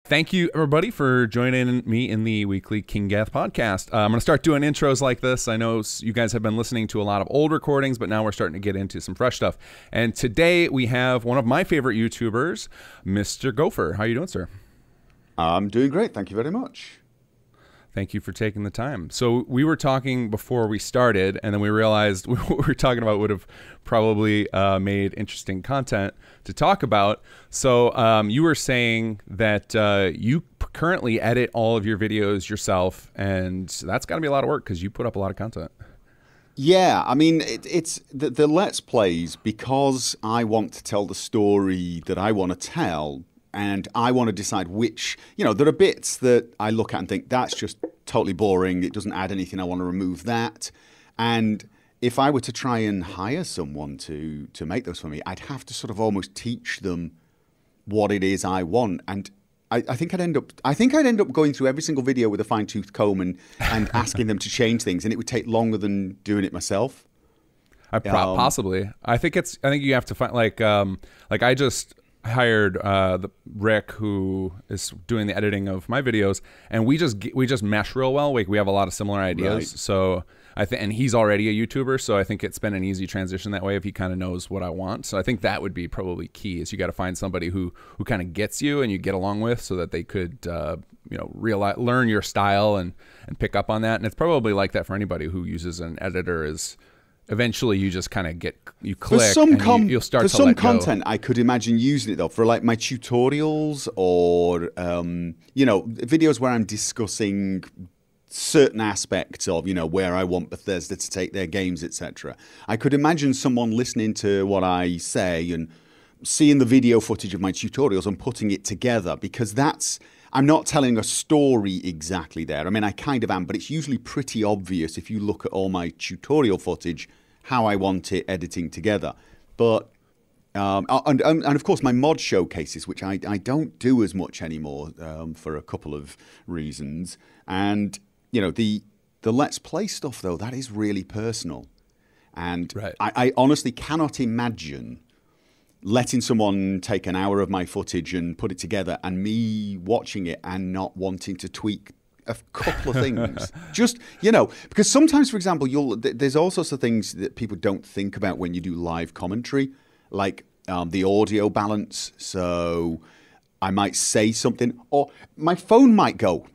Thank you, everybody, for joining me in the weekly Kinggath podcast. I'm going to start doing intros like this. I know you guys have been listening to a lot of old recordings, but now we're starting to get into some fresh stuff. And today we have one of my favorite YouTubers, Mr. Gopher. How are you doing, sir? I'm doing great. Thank you very much. Thank you for taking the time. So we were talking before we started, and then we realized what we were talking about would have probably made interesting content to talk about. So you were saying that you currently edit all of your videos yourself, and that's got to be a lot of work because you put up a lot of content. Yeah, I mean, it's the Let's Plays, because I want to tell the story that I want to tell. And I want to decide which, there are bits that I look at and think, that's just totally boring. It doesn't add anything. I want to remove that. And if I were to try and hire someone to make those for me, I'd have to sort of almost teach them what it is I want. And I think I'd end up going through every single video with a fine-tooth comb and asking them to change things. And it would take longer than doing it myself. Possibly. I think you have to find, like I just hired Rick, who is doing the editing of my videos, and we just mesh real well. We have a lot of similar ideas, right. So I think, and he's already a YouTuber, so I think it's been an easy transition that way if he kind of knows what I want. So I think that would be probably key, is you got to find somebody who kind of gets you and you get along with, so that they could learn your style and pick up on that. And it's probably like that for anybody who uses an editor. Is eventually you just kind of you click, and you'll start to let go. For some content, I could imagine using it, though, for like my tutorials or, videos where I'm discussing certain aspects of, where I want Bethesda to take their games, etc. I could imagine someone listening to what I say and seeing the video footage of my tutorials and putting it together, because I'm not telling a story exactly there. I mean, I kind of am, but it's usually pretty obvious if you look at all my tutorial footage how I want it editing together. But and of course my mod showcases, which I don't do as much anymore for a couple of reasons. And the Let's Play stuff, though, that is really personal. And right. I honestly cannot imagine letting someone take an hour of my footage and put it together and me watching it and not wanting to tweak a couple of things. Just, because sometimes, for example, there's all sorts of things that people don't think about when you do live commentary, like the audio balance. So I might say something, or my phone might go,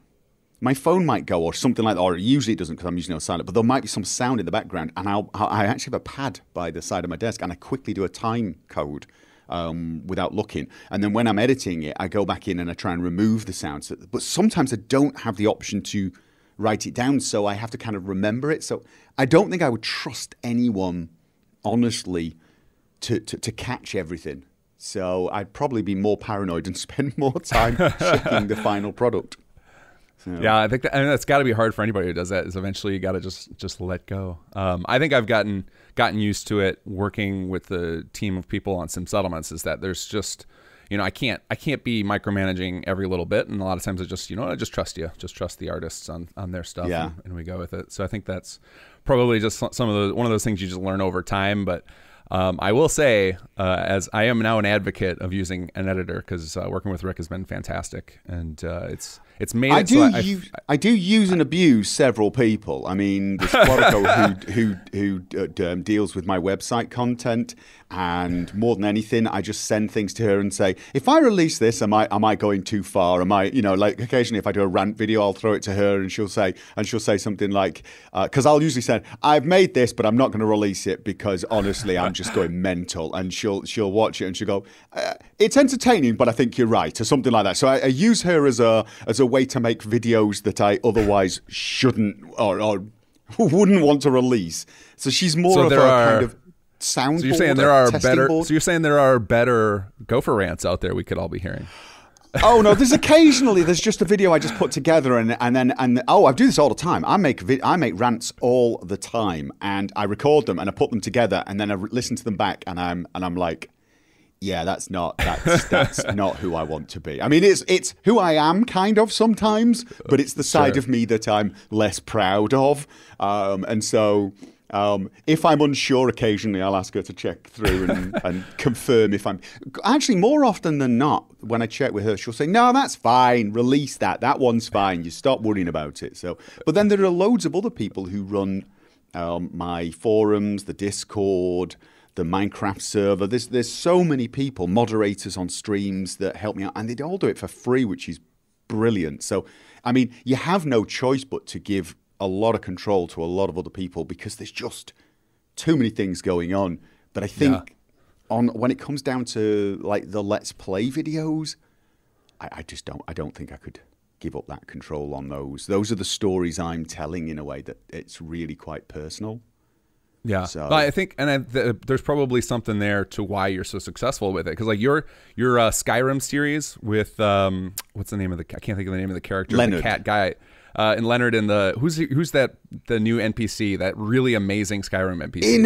or something like that, or usually it doesn't because I'm using it on silent, but there might be some sound in the background, and I actually have a pad by the side of my desk, and I quickly do a time code without looking. And then when I'm editing it, I go back in and I try and remove the sounds. But sometimes I don't have the option to write it down, so I have to kind of remember it. So I don't think I would trust anyone, honestly, to catch everything. So I'd probably be more paranoid and spend more time checking the final product. Yeah, I think that's got to be hard for anybody who does that. Is eventually you got to just let go. I think I've gotten used to it working with the team of people on Sim Settlements. Is that there's just, I can't be micromanaging every little bit, and a lot of times I just I just trust you, just trust the artists on their stuff, yeah. and we go with it. So I think that's probably just one of those things you just learn over time, but. I will say, as I am now an advocate of using an editor, because working with Rick has been fantastic, and it's made. I do use and abuse several people. I mean, there's Quarico who deals with my website content, and more than anything, I just send things to her and say, if I release this, am I going too far? Am I, like occasionally if I do a rant video, I'll throw it to her, and she'll say something like, because I'll usually say, I've made this, but I'm not going to release it because honestly, I'm just going mental. And she'll watch it and she'll go, it's entertaining, but I think you're right, or something like that. So I use her as a way to make videos that I otherwise shouldn't or wouldn't want to release. So she's more of a kind of soundboard. So you're saying there are better. So you're saying there are better Gopher rants out there we could all be hearing. Oh no, there's just a video I just put together and I do this all the time. I make rants all the time, and I record them and I put them together, and then I listen to them back, and I'm like, yeah, that's not who I want to be. I mean, it's who I am kind of sometimes, but it's the side of me that I'm less proud of, and so. If I'm unsure, occasionally I'll ask her to check through and confirm if I'm... Actually, more often than not, when I check with her, she'll say, no, that's fine, release that. That one's fine. You stop worrying about it. So, but then there are loads of other people who run my forums, the Discord, the Minecraft server. There's so many people, moderators on streams that help me out, and they all do it for free, which is brilliant. So, I mean, you have no choice but to give a lot of control to a lot of other people because there's just too many things going on. But I think when it comes down to like the Let's Play videos, I don't think I could give up that control on those. Those are the stories I'm telling in a way that it's really quite personal. Yeah, so. but I think, and there's probably something there to why you're so successful with it. Because like your Skyrim series with what's the name of I can't think of the name of the character, Leonard. the cat guy, and Leonard and who's that the new NPC, that really amazing Skyrim NPC,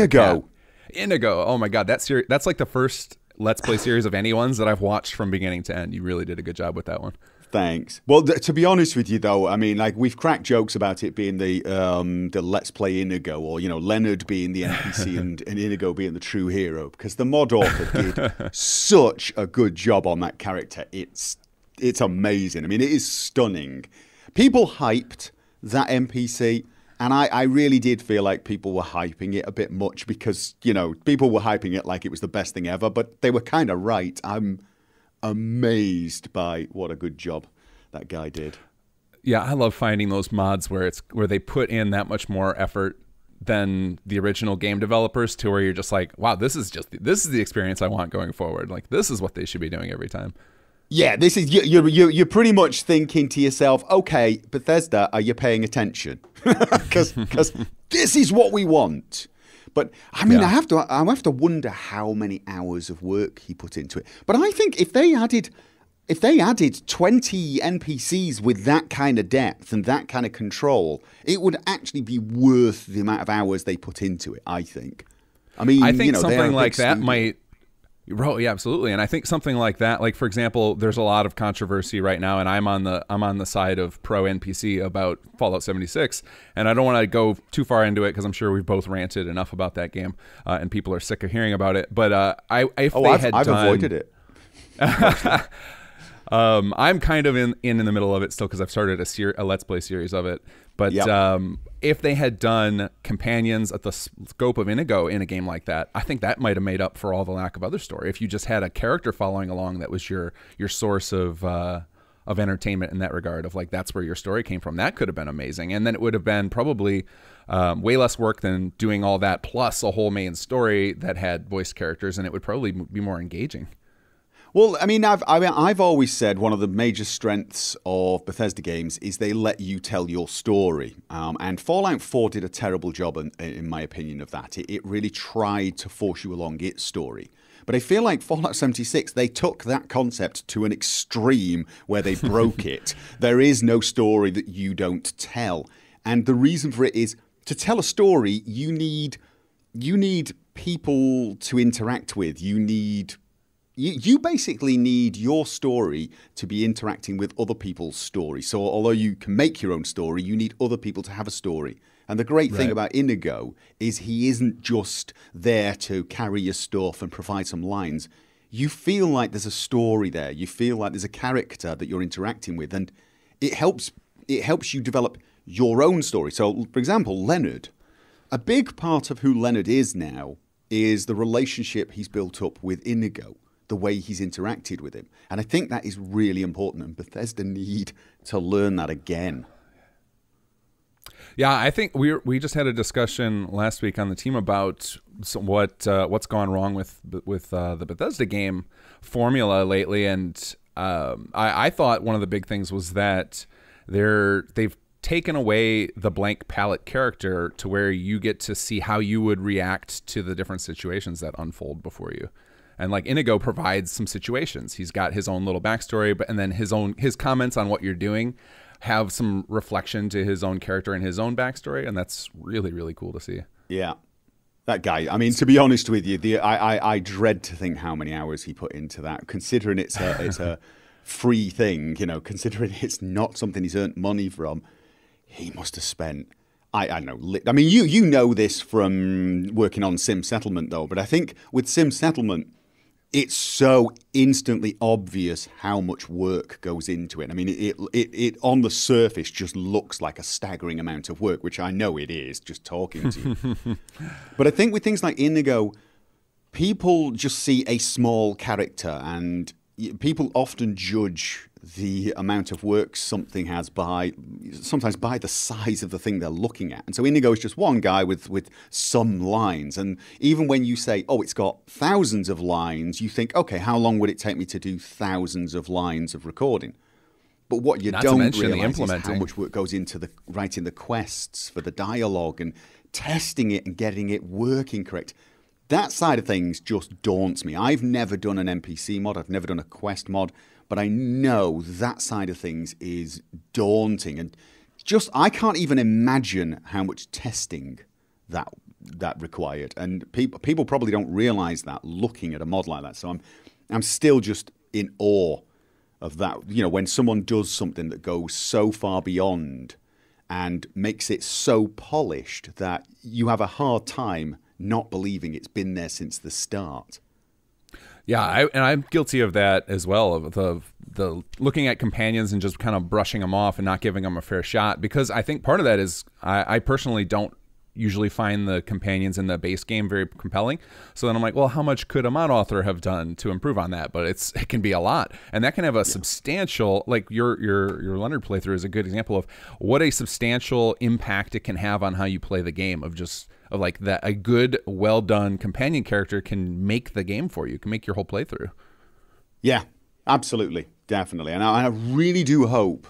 Inigo. Oh my god, that's like the first Let's Play series of anyone's that I've watched from beginning to end. You really did a good job with that one. Thanks. Well, to be honest with you, though, I mean, like we've cracked jokes about it being the Let's Play Inigo, or Leonard being the NPC and Inigo being the true hero, because the mod author did such a good job on that character. It's amazing. I mean, it is stunning. People hyped that NPC, and I really did feel like people were hyping it a bit much because people were hyping it like it was the best thing ever, but they were kind of right. I'm amazed by what a good job that guy did. Yeah, I love finding those mods where they put in that much more effort than the original game developers, to where you're just like, wow, this is the experience I want going forward. Like, this is what they should be doing every time. Yeah, this is you're pretty much thinking to yourself, okay, Bethesda, are you paying attention? Because this is what we want. But I mean, I have to wonder how many hours of work he put into it. But I think if they added 20 NPCs with that kind of depth and that kind of control, it would actually be worth the amount of hours they put into it, I think. I mean, I think something like that might... Oh, yeah, absolutely. And I think something like that, like for example, there's a lot of controversy right now, and I'm on the side of pro NPC about Fallout 76, and I don't want to go too far into it because I'm sure we've both ranted enough about that game, and people are sick of hearing about it. But I've avoided it. I'm kind of in the middle of it still because I've started a Let's Play series of it. But if they had done companions at the scope of Inigo in a game like that, I think that might have made up for all the lack of other story. If you just had a character following along that was your source of entertainment in that regard, of like that's where your story came from, that could have been amazing. And then it would have been probably way less work than doing all that plus a whole main story that had voiced characters, and it would probably be more engaging. Well, I mean, I've always said one of the major strengths of Bethesda games is they let you tell your story. And Fallout 4 did a terrible job, in my opinion, of that. It really tried to force you along its story. But I feel like Fallout 76, they took that concept to an extreme where they broke it. There is no story that you don't tell. And the reason for it is, to tell a story, you need people to interact with. You basically need your story to be interacting with other people's stories. So although you can make your own story, you need other people to have a story. And the great thing about Inigo is he isn't just there to carry your stuff and provide some lines. You feel like there's a story there. You feel like there's a character that you're interacting with, and it helps you develop your own story. So, for example, Leonard, a big part of who Leonard is now is the relationship he's built up with Inigo, the way he's interacted with him. And I think that is really important, and Bethesda need to learn that again. Yeah, I think we just had a discussion last week on the team about what's gone wrong with the Bethesda game formula lately, and I thought one of the big things was that they've taken away the blank palette character to where you get to see how you would react to the different situations that unfold before you. And like Inigo provides some situations. He's got his own little backstory, and then his comments on what you're doing have some reflection to his own character and his own backstory, and that's really, really cool to see. Yeah. That guy, I mean, to be honest with you, I dread to think how many hours he put into that, considering it's a free thing, considering it's not something he's earned money from. He must have spent, I know. I mean, you know this from working on Sim Settlement, though. But I think with Sim Settlement, it's so instantly obvious how much work goes into it. I mean, it on the surface just looks like a staggering amount of work, which I know it is, just talking to you. But I think with things like Inigo, people just see a small character, and people often judge the amount of work something has sometimes by the size of the thing they're looking at. And so Inigo is just one guy with some lines. And even when you say, oh, it's got thousands of lines, you think, okay, how long would it take me to do thousands of lines of recording? But what you don't realize is how much work goes into writing the quests for the dialogue and testing it and getting it working correct. That side of things just daunts me. I've never done an NPC mod. I've never done a quest mod. But I know that side of things is daunting. And just, I can't even imagine how much testing that required. And people probably don't realize that looking at a mod like that. So I'm still just in awe of that. You know, when someone does something that goes so far beyond and makes it so polished that you have a hard time not believing it's been there since the start. Yeah, I'm guilty of that as well, of the looking at companions and just kind of brushing them off and not giving them a fair shot, because I think part of that is I personally don't usually find the companions in the base game very compelling. So then I'm like, well, how much could a mod author have done to improve on that? But it can be a lot, and that can have a substantial, like your Leonard playthrough is a good example of what a substantial impact it can have on how you play the game, of like that a good, well done companion character can make the game for you, can make your whole playthrough. Yeah, absolutely, definitely. And I really do hope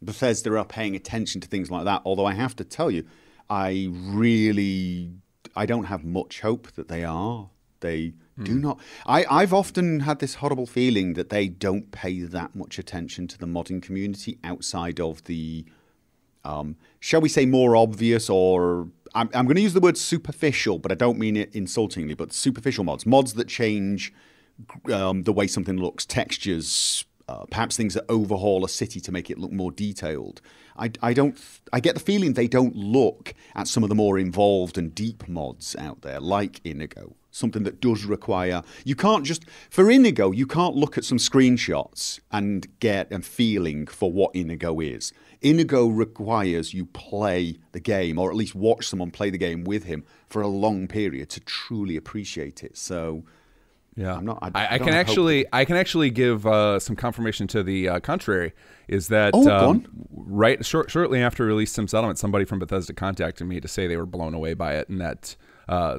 Bethesda are paying attention to things like that. Although I have to tell you, I don't have much hope that they are. They do not. I've often had this horrible feeling that they don't pay that much attention to the modding community outside of the, shall we say, more obvious, or I'm going to use the word superficial, but I don't mean it insultingly, but superficial mods that change the way something looks, textures, perhaps things that overhaul a city to make it look more detailed. I get the feeling they don't look at some of the more involved and deep mods out there, like Inigo. Something that does require, for Inigo, you can't look at some screenshots and get a feeling for what Inigo is. Inigo requires you play the game, or at least watch someone play the game with him for a long period to truly appreciate it. So, yeah, I can actually give some confirmation to the contrary. Is that shortly after release Sim Settlement, somebody from Bethesda contacted me to say they were blown away by it, and that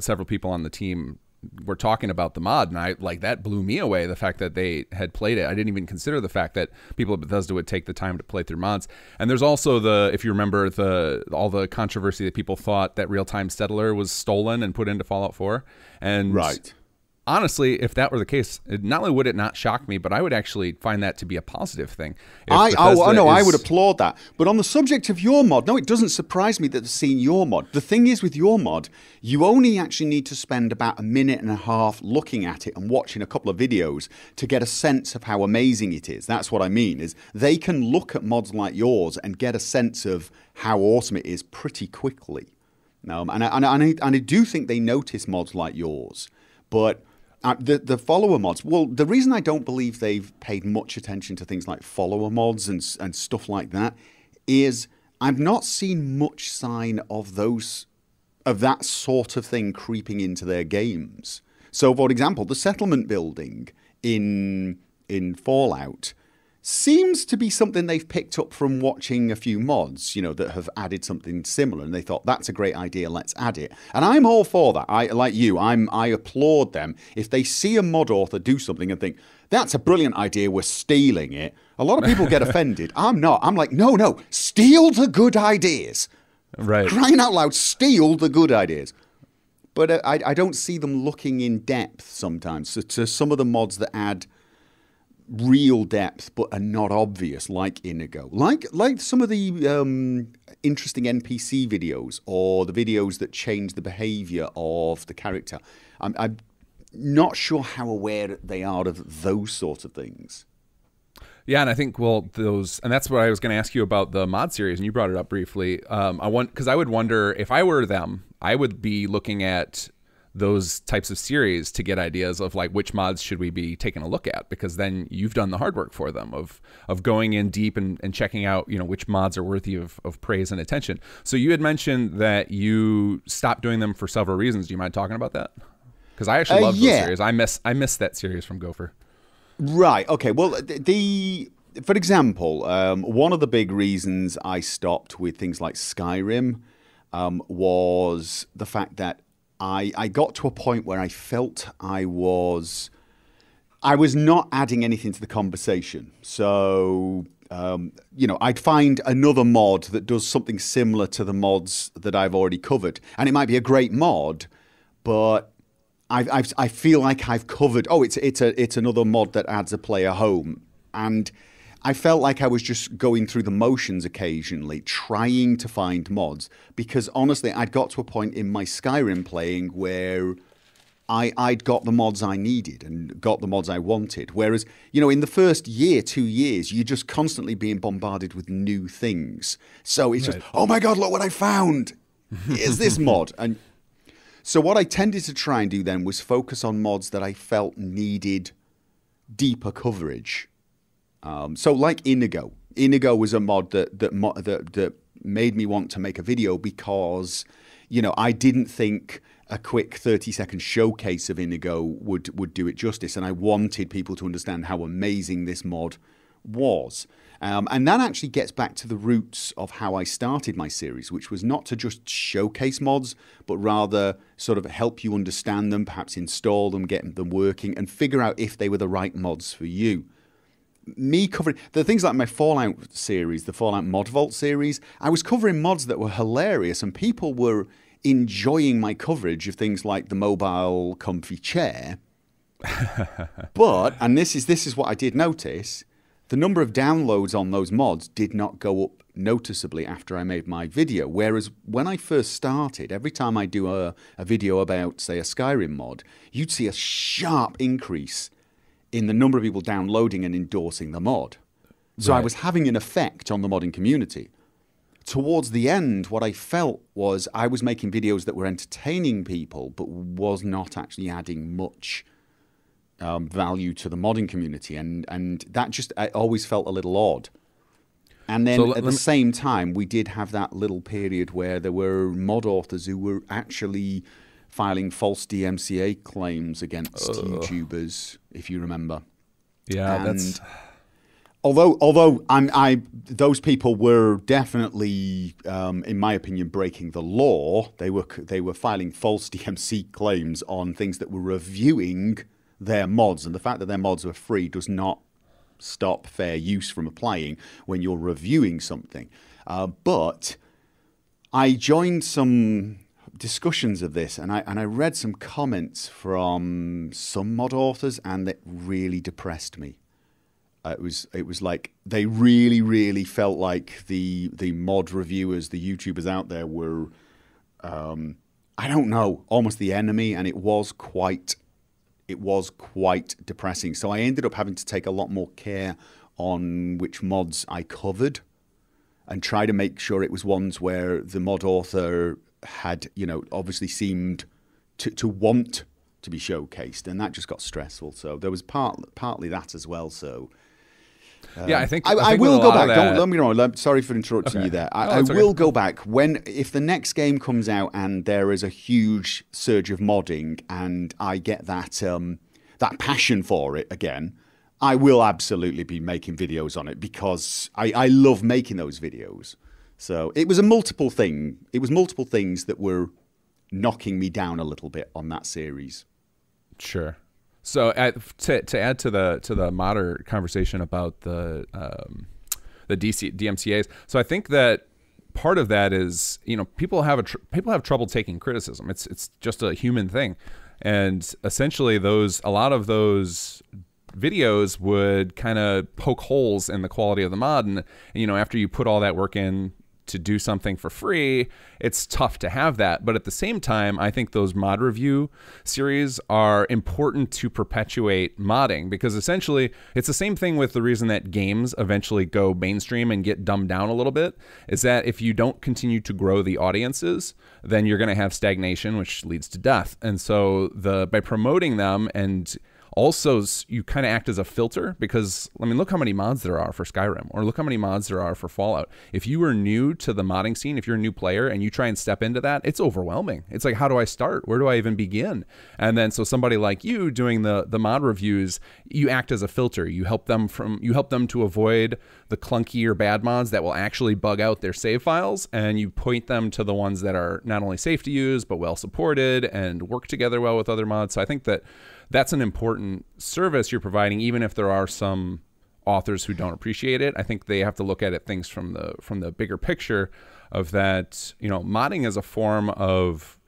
several people on the team were talking about the mod, and that blew me away, the fact that they had played it. I didn't even consider the fact that people at Bethesda would take the time to play through mods. And there's also if you remember, all the controversy that people thought that Real-Time Settler was stolen and put into Fallout 4. And right. Honestly, if that were the case, not only would it not shock me, but I would actually find that to be a positive thing. I would applaud that. But on the subject of your mod, no, it doesn't surprise me that they've seen your mod. The thing is, with your mod, you only actually need to spend about a minute and a half looking at it and watching a couple of videos to get a sense of how amazing it is. That's what I mean, is they can look at mods like yours and get a sense of how awesome it is pretty quickly. And I do think they notice mods like yours. But the follower mods, well, the reason I don't believe they've paid much attention to things like follower mods and stuff like that is I've not seen much sign of that sort of thing creeping into their games. So, for example, the settlement building in Fallout seems to be something they've picked up from watching a few mods, that have added something similar, and they thought, that's a great idea, let's add it. And I'm all for that. I applaud them. If they see a mod author do something and think, that's a brilliant idea, we're stealing it, a lot of people get offended. I'm not. I'm like, no, steal the good ideas. Right. Crying out loud, steal the good ideas. But I don't see them looking in depth sometimes to some of the mods that add real depth but are not obvious, like Inigo, like some of the interesting NPC videos, or the videos that change the behavior of the character. I'm not sure how aware they are of those sort of things. Yeah, and I think and that's what I was going to ask you about the mod series, and you brought it up briefly. Because I would wonder if I were them, I would be looking at those types of series to get ideas of like which mods should we be taking a look at, because then you've done the hard work for them of going in deep and checking out, you know, which mods are worthy of praise and attention. So you had mentioned that you stopped doing them for several reasons. Do you mind talking about that? Because I actually love those series. I miss that series from Gopher. Right. Okay. Well, for example, one of the big reasons I stopped with things like Skyrim was the fact that I got to a point where I felt I was not adding anything to the conversation. So, you know, I'd find another mod that does something similar to the mods that I've already covered, and it might be a great mod, but I feel like I've covered. Oh, it's another mod that adds a player home, and I felt like I was just going through the motions occasionally, trying to find mods, because honestly, I'd got to a point in my Skyrim playing where I'd got the mods I needed and got the mods I wanted. Whereas, you know, in the first year, 2 years, you're just constantly being bombarded with new things. So it's just, oh my God, look what I found. Here's this mod. And so what I tended to try and do then was focus on mods that I felt needed deeper coverage. So like Inigo. Inigo was a mod that made me want to make a video because, you know, I didn't think a quick 30-second showcase of Inigo would do it justice, and I wanted people to understand how amazing this mod was. And that actually gets back to the roots of how I started my series, which was not to just showcase mods, but rather sort of help you understand them, perhaps install them, get them working, and figure out if they were the right mods for you. Me covering the things like my Fallout series, the Fallout Mod Vault series, I was covering mods that were hilarious, and people were enjoying my coverage of things like the mobile comfy chair. But, and this is what I did notice, the number of downloads on those mods did not go up noticeably after I made my video. Whereas when I first started, every time I do a video about, say, a Skyrim mod, you'd see a sharp increase in the number of people downloading and endorsing the mod. So I was having an effect on the modding community. Towards the end, what I felt was I was making videos that were entertaining people, but was not actually adding much value to the modding community. And that just, I always felt a little odd. And then at the same time, we did have that little period where there were mod authors who were actually filing false DMCA claims against YouTubers, if you remember. Yeah, that's... Although those people were definitely, in my opinion, breaking the law. They were filing false DMC claims on things that were reviewing their mods, and the fact that their mods were free does not stop fair use from applying when you're reviewing something. But I joined some discussions of this, and I read some comments from some mod authors, and that really depressed me. It was like they really felt like the mod reviewers, the YouTubers out there were, I don't know, almost the enemy, and it was quite depressing. So I ended up having to take a lot more care on which mods I covered, and try to make sure it was ones where the mod author had, you know, obviously seemed to want to be showcased, and that just got stressful. So there was partly that as well. So. Yeah, I think I will go back. Don't let me know. Sorry for interrupting you there. I will go back if the next game comes out and there is a huge surge of modding and I get that passion for it again. I will absolutely be making videos on it because I love making those videos. So it was multiple things that were knocking me down a little bit on that series. Sure. So to add to the modder conversation about the DMCAs, so I think that part of that is, you know, people have trouble taking criticism. It's just a human thing, and essentially a lot of those videos would kind of poke holes in the quality of the mod, and you know, after you put all that work in to do something for free, it's tough to have that. But at the same time, I think those mod review series are important to perpetuate modding, because essentially it's the same thing with the reason that games eventually go mainstream and get dumbed down a little bit, is that if you don't continue to grow the audiences, then you're going to have stagnation, which leads to death. And so by promoting them, and also you kind of act as a filter, because I mean, look how many mods there are for Skyrim, or look how many mods there are for Fallout. If you are new to the modding scene, if you're a new player and you try and step into that, it's overwhelming. It's like, how do I start? Where do I even begin? And then so somebody like you doing the mod reviews, you act as a filter. You help them to avoid the clunky or bad mods that will actually bug out their save files, and you point them to the ones that are not only safe to use but well supported and work together well with other mods. So I think that's an important service you're providing, even if there are some authors who don't appreciate it. I think they have to look at things from the bigger picture of that. You know, modding is a form of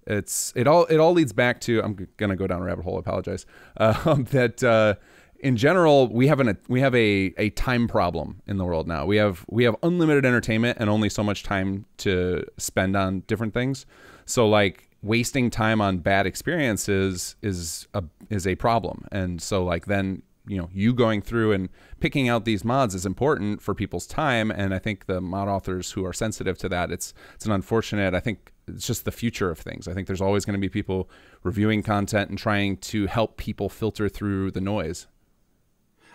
it all leads back to, I'm gonna go down a rabbit hole, I apologize, that in general we have a time problem in the world now. We have unlimited entertainment and only so much time to spend on different things. So like, wasting time on bad experiences is a problem. And so like, then, you know, you going through and picking out these mods is important for people's time. And I think the mod authors who are sensitive to that, it's an unfortunate, I think it's just the future of things. I think there's always going to be people reviewing content and trying to help people filter through the noise.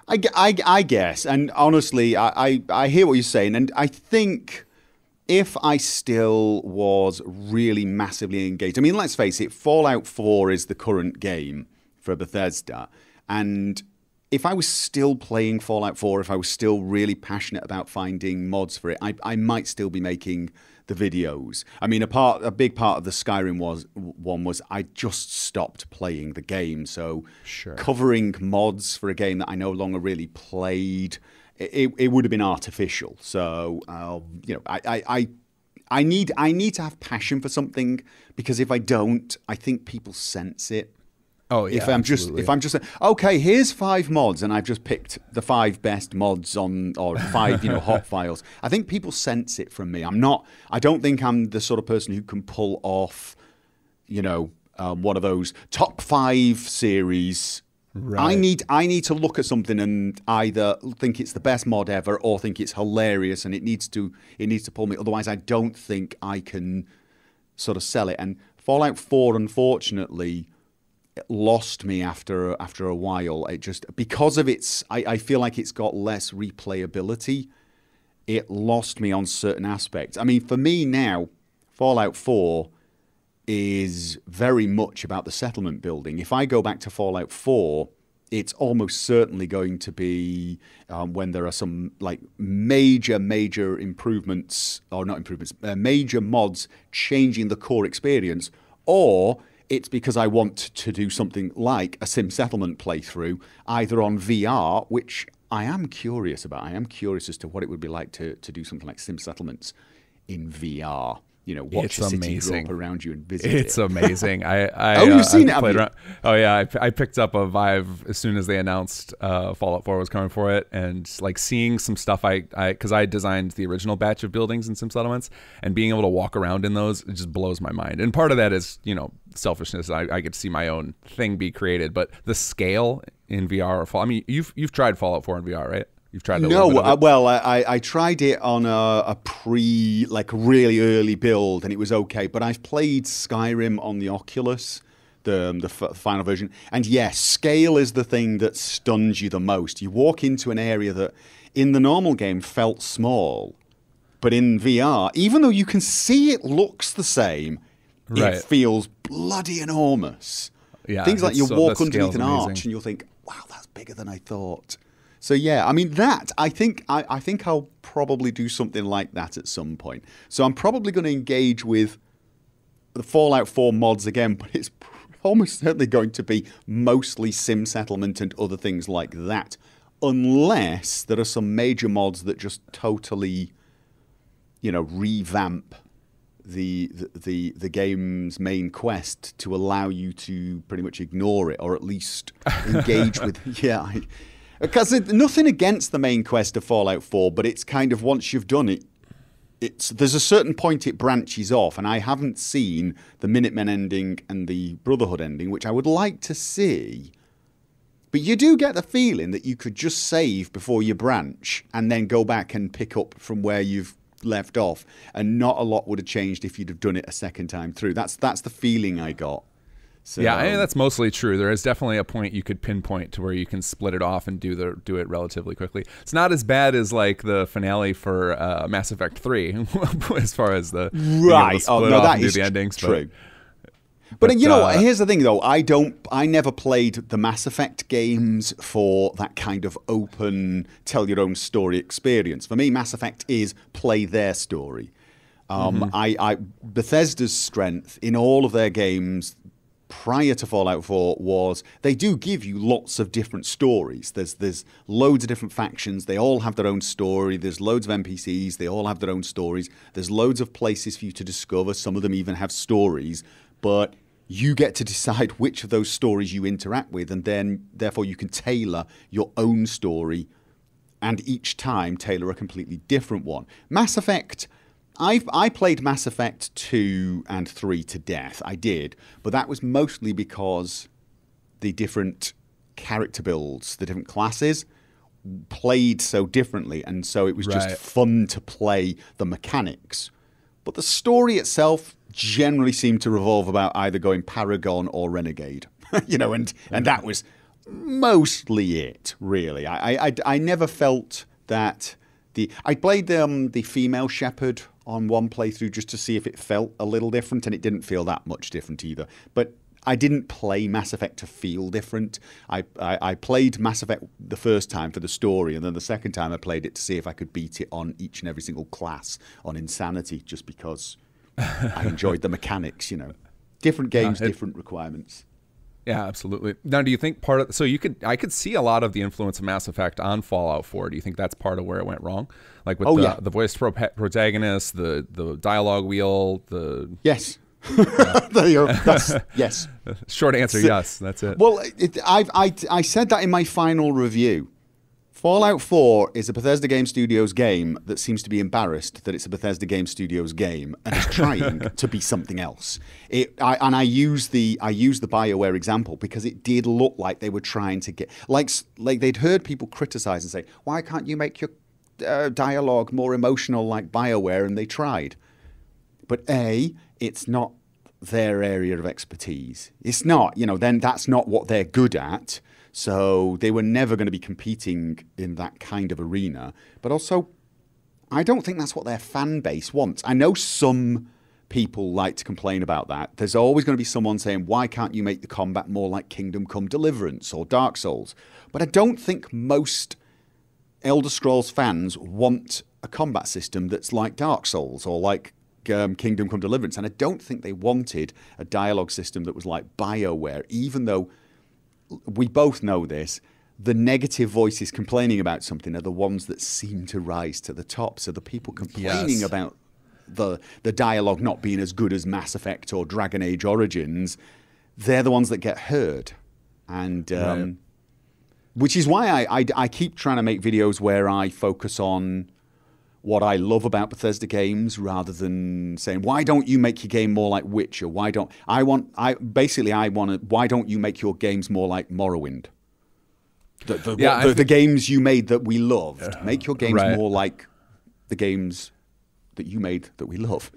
I guess, and honestly, I hear what you're saying, and I think if I still was really massively engaged, I mean, let's face it, Fallout 4 is the current game for Bethesda, and if I was still playing Fallout 4, if I was still really passionate about finding mods for it, I might still be making the videos. I mean, a big part of the Skyrim one was I just stopped playing the game, so covering mods for a game that I no longer really played, it would have been artificial. So you know, I need to have passion for something, because if I don't, I think people sense it. Oh yeah. If I'm just okay, here's 5 mods, and I've just picked the 5 best mods or 5 hot files. I think people sense it from me. I don't think I'm the sort of person who can pull off, one of those top 5 series. Right. I need to look at something and either think it's the best mod ever or think it's hilarious, and it needs to pull me. Otherwise, I don't think I can sort of sell it. And Fallout 4, unfortunately, lost me after a while. It just, because of its, I feel like it's got less replayability. It lost me on certain aspects. I mean, for me now, Fallout 4 is very much about the settlement building. If I go back to Fallout 4, it's almost certainly going to be when there are some like major improvements, or not improvements, major mods changing the core experience, or it's because I want to do something like a Sim Settlement playthrough, either on VR, which I am curious about. I am curious as to what it would be like to do something like Sim Settlements in VR. Watch a city grow up around you and visit it. It's amazing. You've seen it? Oh yeah, I picked up a Vive as soon as they announced Fallout 4 was coming for it, and like seeing some stuff because I designed the original batch of buildings in Sim Settlements, and being able to walk around in those, it just blows my mind. And part of that is selfishness. I get to see my own thing be created, but the scale in VR or Fallout. I mean, you've tried Fallout 4 in VR, right? You've tried it? No, I tried it on a really early build, and it was okay. But I've played Skyrim on the Oculus, the final version, and yes, scale is the thing that stuns you the most. You walk into an area that, in the normal game, felt small, but in VR, even though you can see it looks the same, it feels bloody enormous. Yeah, things like you walk underneath an arch, and you'll think, "Wow, that's bigger than I thought." So yeah, I mean I think I'll probably do something like that at some point. So I'm probably going to engage with the Fallout 4 mods again, but it's almost certainly going to be mostly Sim Settlement and other things like that, unless there are some major mods that just totally, revamp the game's main quest to allow you to pretty much ignore it, or at least engage with because nothing against the main quest of Fallout 4, but it's kind of, once you've done it, there's a certain point it branches off, and I haven't seen the Minutemen ending and the Brotherhood ending, which I would like to see. But you do get the feeling that you could just save before you branch and then go back and pick up from where you've left off, and not a lot would have changed if you'd have done it a second time through. That's the feeling I got. So, yeah, I mean, that's mostly true. There is definitely a point you could pinpoint to where you can split it off and do it relatively quickly. It's not as bad as like the finale for Mass Effect 3 as far as the right. Split off and do the endings. True. But you know, here's the thing though. I never played the Mass Effect games for that kind of open, tell your own story experience. For me, Mass Effect is play their story. Bethesda's strength in all of their games prior to Fallout 4 was they do give you lots of different stories. There's loads of different factions. They all have their own story. There's loads of NPCs. They all have their own stories. There's loads of places for you to discover. Some of them even have stories. But you get to decide which of those stories you interact with, and then therefore you can tailor your own story, and each time tailor a completely different one. Mass Effect, I played Mass Effect 2 and 3 to death. I did, but that was mostly because the different character builds, the different classes, played so differently, and so it was just fun to play the mechanics. But the story itself generally seemed to revolve about either going Paragon or Renegade, you know, and that was mostly it, really. I never felt that I played the female shepherd on one playthrough just to see if it felt a little different, and it didn't feel that much different either. But I didn't play Mass Effect to feel different. I played Mass Effect the first time for the story, and then the second time I played it to see if I could beat it on each and every single class on Insanity, just because I enjoyed the mechanics, you know. Different games, different requirements. Yeah, absolutely. Now, do you think I could see a lot of the influence of Mass Effect on Fallout 4. Do you think that's part of where it went wrong? Like with the voiced protagonist, the dialogue wheel, Yes. There you go. Yes. Short answer, yes. That's it. Well, I said that in my final review. Fallout 4 is a Bethesda Game Studios game that seems to be embarrassed that it's a Bethesda Game Studios game and is trying to be something else. I use the BioWare example because it did look like they were trying to get like they'd heard people criticize and say, "Why can't you make your dialogue more emotional like BioWare?" And they tried, but it's not their area of expertise. It's not, you know. Then that's not what they're good at. So they were never going to be competing in that kind of arena. But also, I don't think that's what their fan base wants. I know some people like to complain about that. There's always going to be someone saying, why can't you make the combat more like Kingdom Come Deliverance or Dark Souls? But I don't think most Elder Scrolls fans want a combat system that's like Dark Souls or like Kingdom Come Deliverance. And I don't think they wanted a dialogue system that was like BioWare, even though we both know this. The negative voices complaining about something are the ones that seem to rise to the top. So the people complaining about the dialogue not being as good as Mass Effect or Dragon Age Origins, they're the ones that get heard. And which is why I keep trying to make videos where I focus on what I love about Bethesda games rather than saying, why don't you make your game more like Witcher? Why don't you make your games more like Morrowind? The games you made that we loved. Make your games more like the games that you made that we love.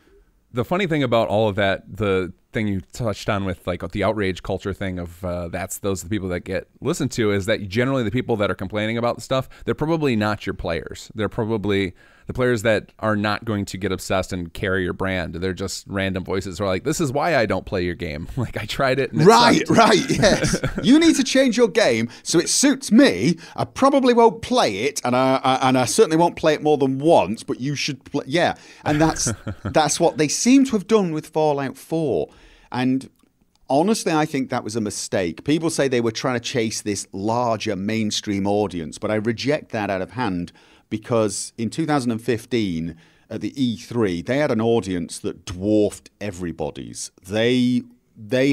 The funny thing about all of that, the thing you touched on with like the outrage culture thing of those are the people that get listened to, is that generally the people that are complaining about the stuff, they're probably not your players. They're probably the players that are not going to get obsessed and carry your brand. They're just random voices who are like, this is why I don't play your game. Like, I tried it. And right, yes. You need to change your game so it suits me. I probably won't play it, and I certainly won't play it more than once, but you should play. Yeah, and that's what they seem to have done with Fallout 4. And honestly, I think that was a mistake. People say they were trying to chase this larger mainstream audience, but I reject that out of hand, because in 2015 at the E3, they had an audience that dwarfed everybody's. They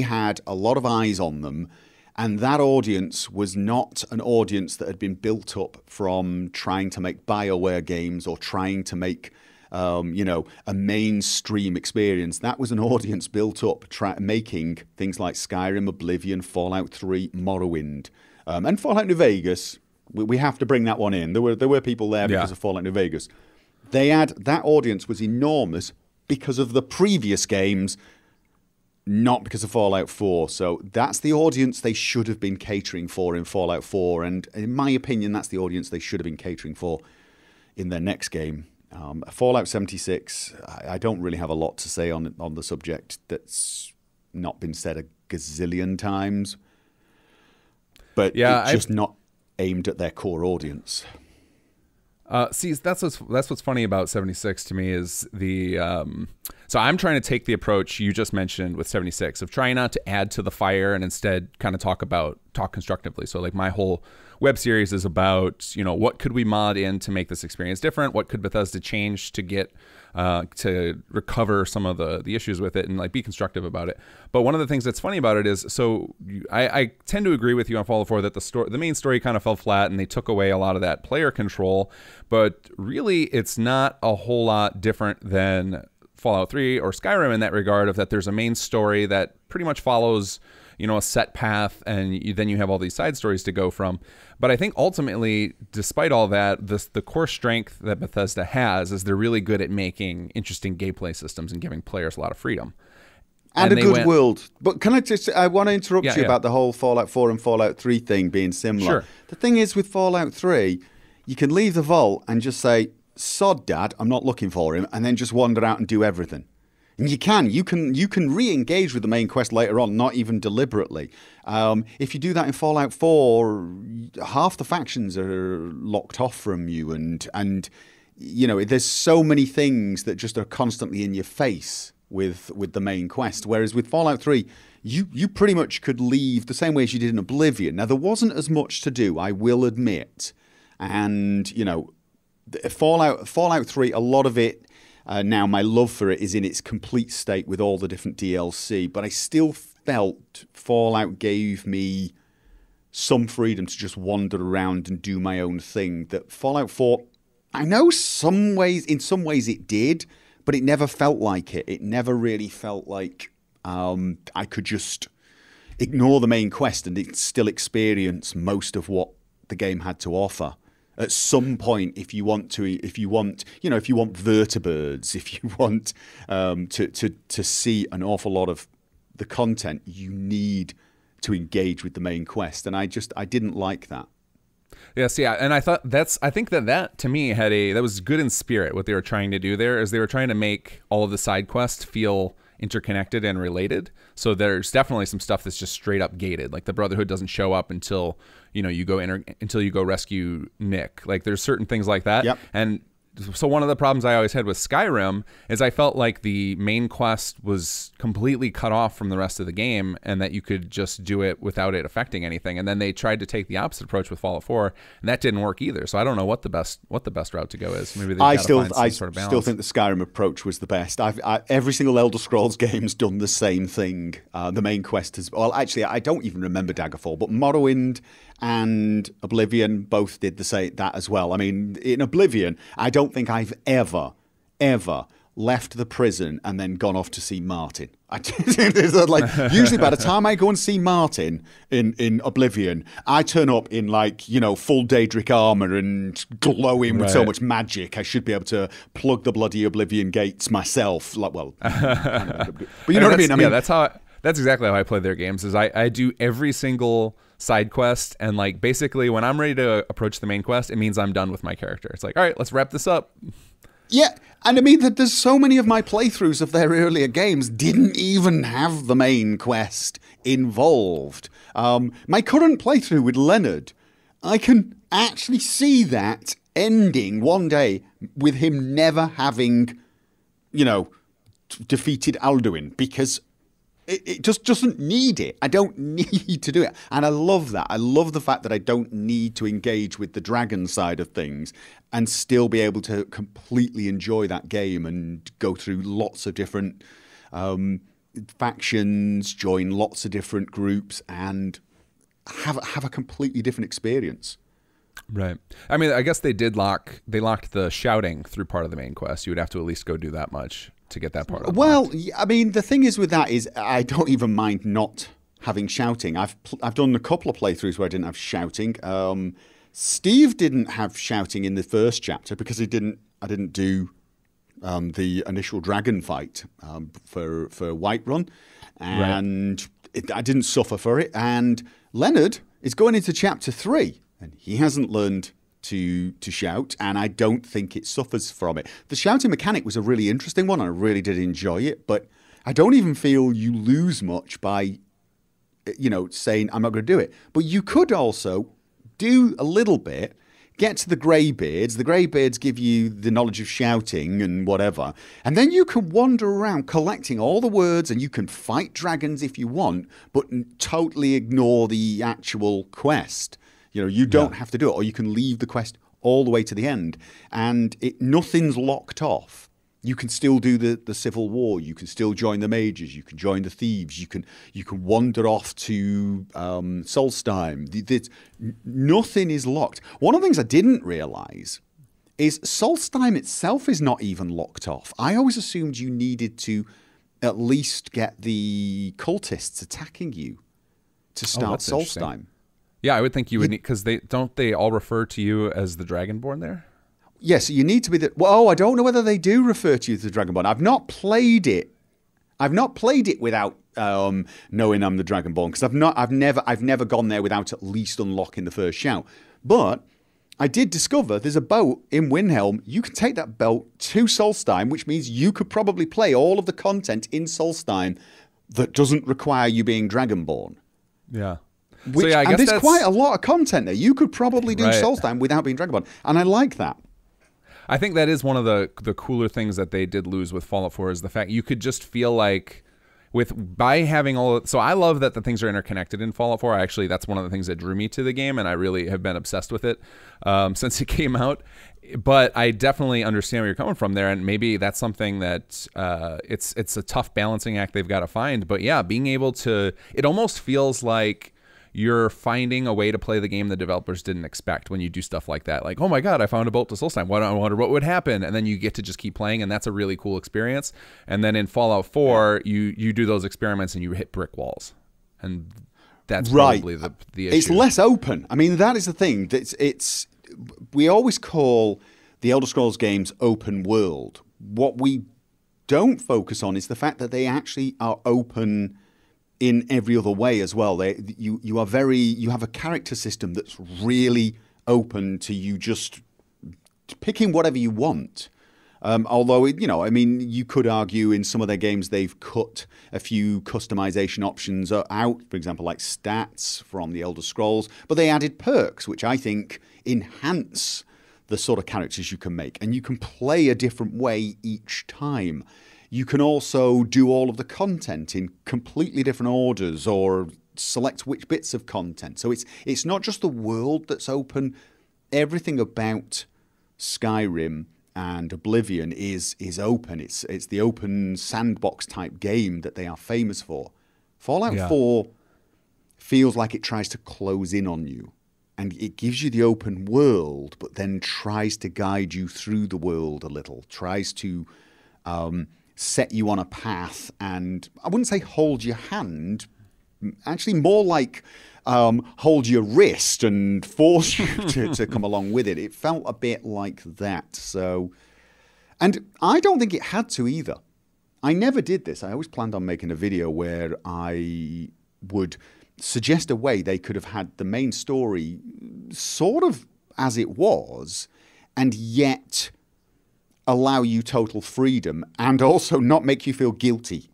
had a lot of eyes on them, and that audience was not an audience that had been built up from trying to make BioWare games or trying to make a mainstream experience. That was an audience built up making things like Skyrim, Oblivion, Fallout 3, Morrowind, and Fallout New Vegas. We have to bring that one in. There were people there because of Fallout New Vegas. That audience was enormous because of the previous games, not because of Fallout 4. So that's the audience they should have been catering for in Fallout 4. And in my opinion, that's the audience they should have been catering for in their next game. Fallout 76, I don't really have a lot to say on the subject that's not been said a gazillion times. But it's just not aimed at their core audience. See, that's what's funny about 76 to me is the so I'm trying to take the approach you just mentioned with 76 of trying not to add to the fire and instead kind of talk constructively. So like my whole web series is about, what could we mod in to make this experience different? What could Bethesda change to get to recover some of the issues with it and like be constructive about it? But one of the things that's funny about it is, so I tend to agree with you on Fallout 4 that the main story kind of fell flat and they took away a lot of that player control. But really, it's not a whole lot different than Fallout 3 or Skyrim in that regard, of that there's a main story that pretty much follows a set path, and then you have all these side stories to go from. But I think ultimately, despite all that, the core strength that Bethesda has is they're really good at making interesting gameplay systems and giving players a lot of freedom. And a good world. But I want to interrupt you about the whole Fallout 4 and Fallout 3 thing being similar. Sure. The thing is with Fallout 3, you can leave the vault and just say, sod dad, I'm not looking for him, and then just wander out and do everything. And you can re-engage with the main quest later on, not even deliberately. If you do that in Fallout 4, half the factions are locked off from you, and there's so many things that just are constantly in your face with the main quest. Whereas with Fallout 3, you pretty much could leave the same way as you did in Oblivion. Now, there wasn't as much to do, I will admit. And, Fallout 3, a lot of it, now, my love for it is in its complete state with all the different DLC, but I still felt Fallout gave me some freedom to just wander around and do my own thing. That Fallout 4, I know in some ways it did, but it never felt like it. It never really felt like I could just ignore the main quest and still experience most of what the game had to offer. At some point, if you want vertibirds, if you want to see an awful lot of the content, you need to engage with the main quest, and I didn't like that. Yes, yeah, and I think that to me that was good in spirit. What they were trying to do there is they were trying to make all of the side quests feel interconnected and related. So there's definitely some stuff that's just straight up gated. Like the Brotherhood doesn't show up until you go rescue Nick. Like there's certain things like that. Yep. And so one of the problems I always had with Skyrim is I felt like the main quest was completely cut off from the rest of the game, and that you could just do it without it affecting anything. And then they tried to take the opposite approach with Fallout 4, and that didn't work either. So I don't know what the best route to go is. Maybe I still think the Skyrim approach was the best. Every single Elder Scrolls game's done the same thing. The main quest has, well, actually, I don't even remember Daggerfall, but Morrowind and Oblivion both did that as well. I mean, in Oblivion, I don't think I've ever left the prison and then gone off to see Martin. Usually by the time I go and see Martin in Oblivion, I turn up in full Daedric armor and glowing with so much magic. I should be able to plug the bloody Oblivion gates myself. But you know what I mean? That's exactly how I play their games. Is I do every single side quest, and basically when I'm ready to approach the main quest, it means I'm done with my character. It's like, all right, let's wrap this up. Yeah, and I mean that there's so many of my playthroughs of their earlier games didn't even have the main quest involved. My current playthrough with Leonard, I can actually see that ending one day with him never having, defeated Alduin, because it just doesn't need it. I don't need to do it. And I love that. I love the fact that I don't need to engage with the dragon side of things and still be able to completely enjoy that game and go through lots of different factions, join lots of different groups, and have a completely different experience. Right. I mean, I guess they locked the shouting through part of the main quest. You would have to at least go do that much to get that part unlocked. Well, I mean, the thing is with that is I don't even mind not having shouting. I've done a couple of playthroughs where I didn't have shouting. Steve didn't have shouting in the first chapter because I didn't do the initial dragon fight for Whiterun, and I didn't suffer for it. And Leonard is going into chapter 3, and he hasn't learned to shout, and I don't think it suffers from it. The shouting mechanic was a really interesting one, and I really did enjoy it, but I don't even feel you lose much by, saying, I'm not going to do it. But you could also do a little bit, get to the Greybeards. The Greybeards give you the knowledge of shouting and whatever. And then you can wander around collecting all the words, and you can fight dragons if you want, but totally ignore the actual quest. You don't have to do it, or you can leave the quest all the way to the end, and nothing's locked off. You can still do the Civil War. You can still join the mages. You can join the thieves. You can wander off to Solstheim. Nothing is locked. One of the things I didn't realise is Solstheim itself is not even locked off. I always assumed you needed to at least get the cultists attacking you to start Solstheim. Yeah, I would think you would need, because they all refer to you as the Dragonborn there? Yes, you need to be I don't know whether they do refer to you as the Dragonborn. I've not played it. Without knowing I'm the Dragonborn, because I've never gone there without at least unlocking the first shout. But I did discover there's a boat in Windhelm. You can take that boat to Solstheim, which means you could probably play all of the content in Solstheim that doesn't require you being Dragonborn. Yeah. I guess there's quite a lot of content there. You could probably do Solstheim without being Dragonborn, and I like that. I think that is one of the cooler things that they did lose with Fallout 4 is the fact you could just feel like by having so I love that the things are interconnected in Fallout 4. Actually, that's one of the things that drew me to the game, and I really have been obsessed with it since it came out. But I definitely understand where you're coming from there, and maybe that's something that it's a tough balancing act they've got to find. But yeah, being able to, it almost feels like you're finding a way to play the game the developers didn't expect when you do stuff like that. Like, oh my God, I found a boat to Solstheim. I wonder what would happen. And then you get to just keep playing, and that's a really cool experience. And then in Fallout 4, you do those experiments and you hit brick walls. And that's probably the issue. It's less open. I mean, that is the thing. We always call the Elder Scrolls games open world. What we don't focus on is the fact that they actually are open in every other way as well. You have a character system that's really open to you just picking whatever you want. Although, you could argue in some of their games they've cut a few customization options out, for example, like stats from the Elder Scrolls, but they added perks, which I think enhance the sort of characters you can make, and you can play a different way each time. You can also do all of the content in completely different orders or select which bits of content. So it's not just the world that's open. Everything about Skyrim and Oblivion is open. It's the open sandbox type game that they are famous for. Fallout 4 feels like it tries to close in on you, and it gives you the open world, but then tries to guide you through the world a little, tries to set you on a path, and I wouldn't say hold your hand, actually more like hold your wrist and force you to come along with it. It felt a bit like that. So, and I don't think it had to either. I never did this. I always planned on making a video where I would suggest a way they could have had the main story sort of as it was, and yet allow you total freedom and also not make you feel guilty.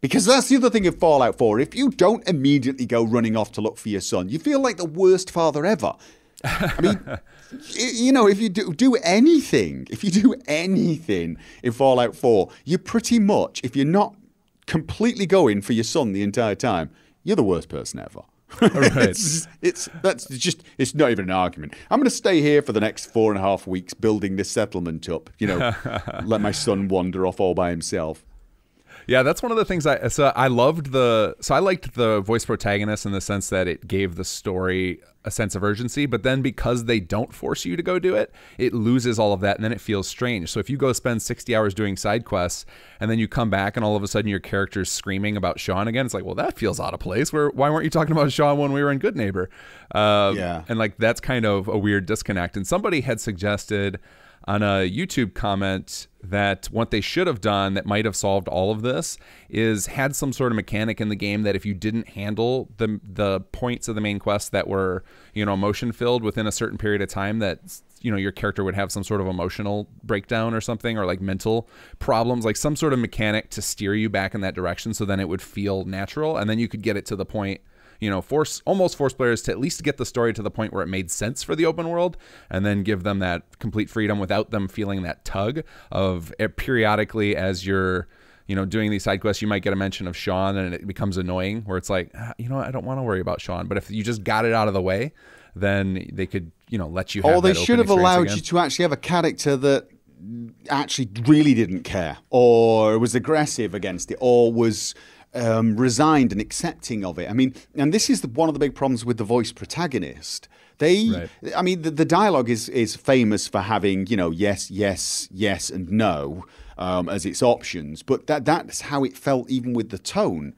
Because that's the other thing in Fallout 4. If you don't immediately go running off to look for your son, you feel like the worst father ever. I mean, if you do anything in Fallout 4, you pretty much, if you're not completely going for your son the entire time, you're the worst person ever. Right. It's not even an argument. I'm going to stay here for the next 4.5 weeks building this settlement up. Let my son wander off all by himself. Yeah, that's one of the things I liked the voice protagonist in the sense that it gave the story a sense of urgency, but then because they don't force you to go do it, it loses all of that and then it feels strange. So if you go spend 60 hours doing side quests and then you come back and all of a sudden your character's screaming about Sean again, it's like, well, that feels out of place. Why weren't you talking about Sean when we were in Good Neighbor? And like that's kind of a weird disconnect. And somebody had suggested on a YouTube comment that what they should have done that might have solved all of this is had some sort of mechanic in the game that if you didn't handle the points of the main quest that were, emotion filled within a certain period of time, that your character would have some sort of emotional breakdown or something, or like mental problems, like some sort of mechanic to steer you back in that direction, so then it would feel natural, and then you could get it to the point, almost force players to at least get the story to the point where it made sense for the open world, and then give them that complete freedom without them feeling that tug of periodically as you're, doing these side quests, you might get a mention of Sean and it becomes annoying where it's like, I don't want to worry about Sean. But if you just got it out of the way, then they could, let you have they should have allowed you to actually have a character that actually really didn't care or was aggressive against it or was resigned and accepting of it. I mean, and this is one of the big problems with the voice protagonist. I mean, the dialogue is famous for having, yes, yes, yes, and no as its options. But that's how it felt even with the tone.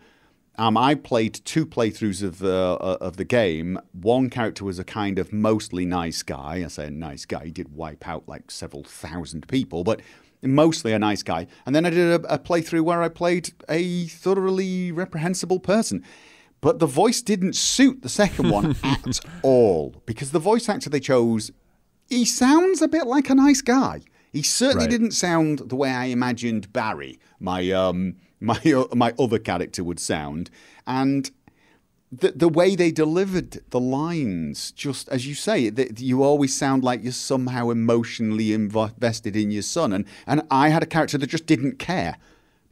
I played 2 playthroughs of the game. One character was a kind of mostly nice guy. I say a nice guy. He did wipe out like several thousand people, but mostly a nice guy. And then I did a playthrough where I played a thoroughly reprehensible person. But the voice didn't suit the second one at all, because the voice actor they chose, he sounds a bit like a nice guy. He certainly didn't sound the way I imagined Barry, my other character, would sound. And the way they delivered the lines, just as you say, you always sound like you're somehow emotionally invested in your son. And I had a character that just didn't care.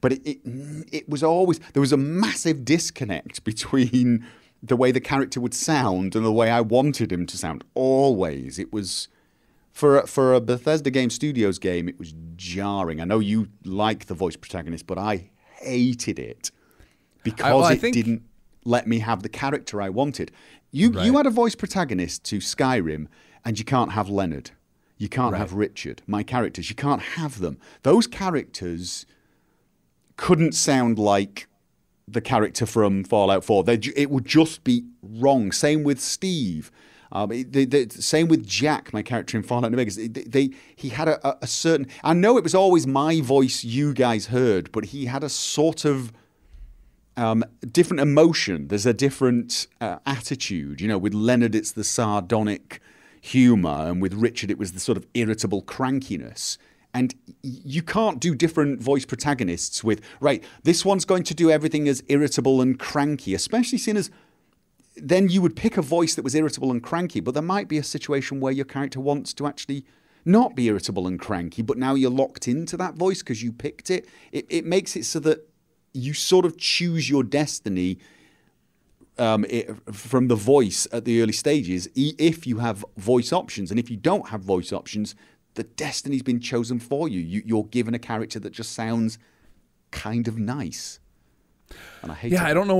But it was always, there was a massive disconnect between the way the character would sound and the way I wanted him to sound. Always. It was, for a Bethesda Game Studios game, it was jarring. I know you like the voice protagonist, but I hated it because it didn't let me have the character I wanted. You had a voice protagonist to Skyrim, and you can't have Leonard. You can't have Richard. My characters, you can't have them. Those characters couldn't sound like the character from Fallout 4. It would just be wrong. Same with Steve. Same with Jack, my character in Fallout New Vegas. He had a certain... I know it was always my voice you guys heard, but he had a sort of different emotion. There's a different attitude. With Leonard, it's the sardonic humour, and with Richard, it was the sort of irritable crankiness. And you can't do different voice protagonists with, this one's going to do everything as irritable and cranky, especially seeing as then you would pick a voice that was irritable and cranky, but there might be a situation where your character wants to actually not be irritable and cranky, but now you're locked into that voice because you picked it. It makes it so that you sort of choose your destiny from the voice at the early stages if you have voice options. And if you don't have voice options, the destiny's been chosen for you. You're given a character that just sounds kind of nice. And I hate it. I don't know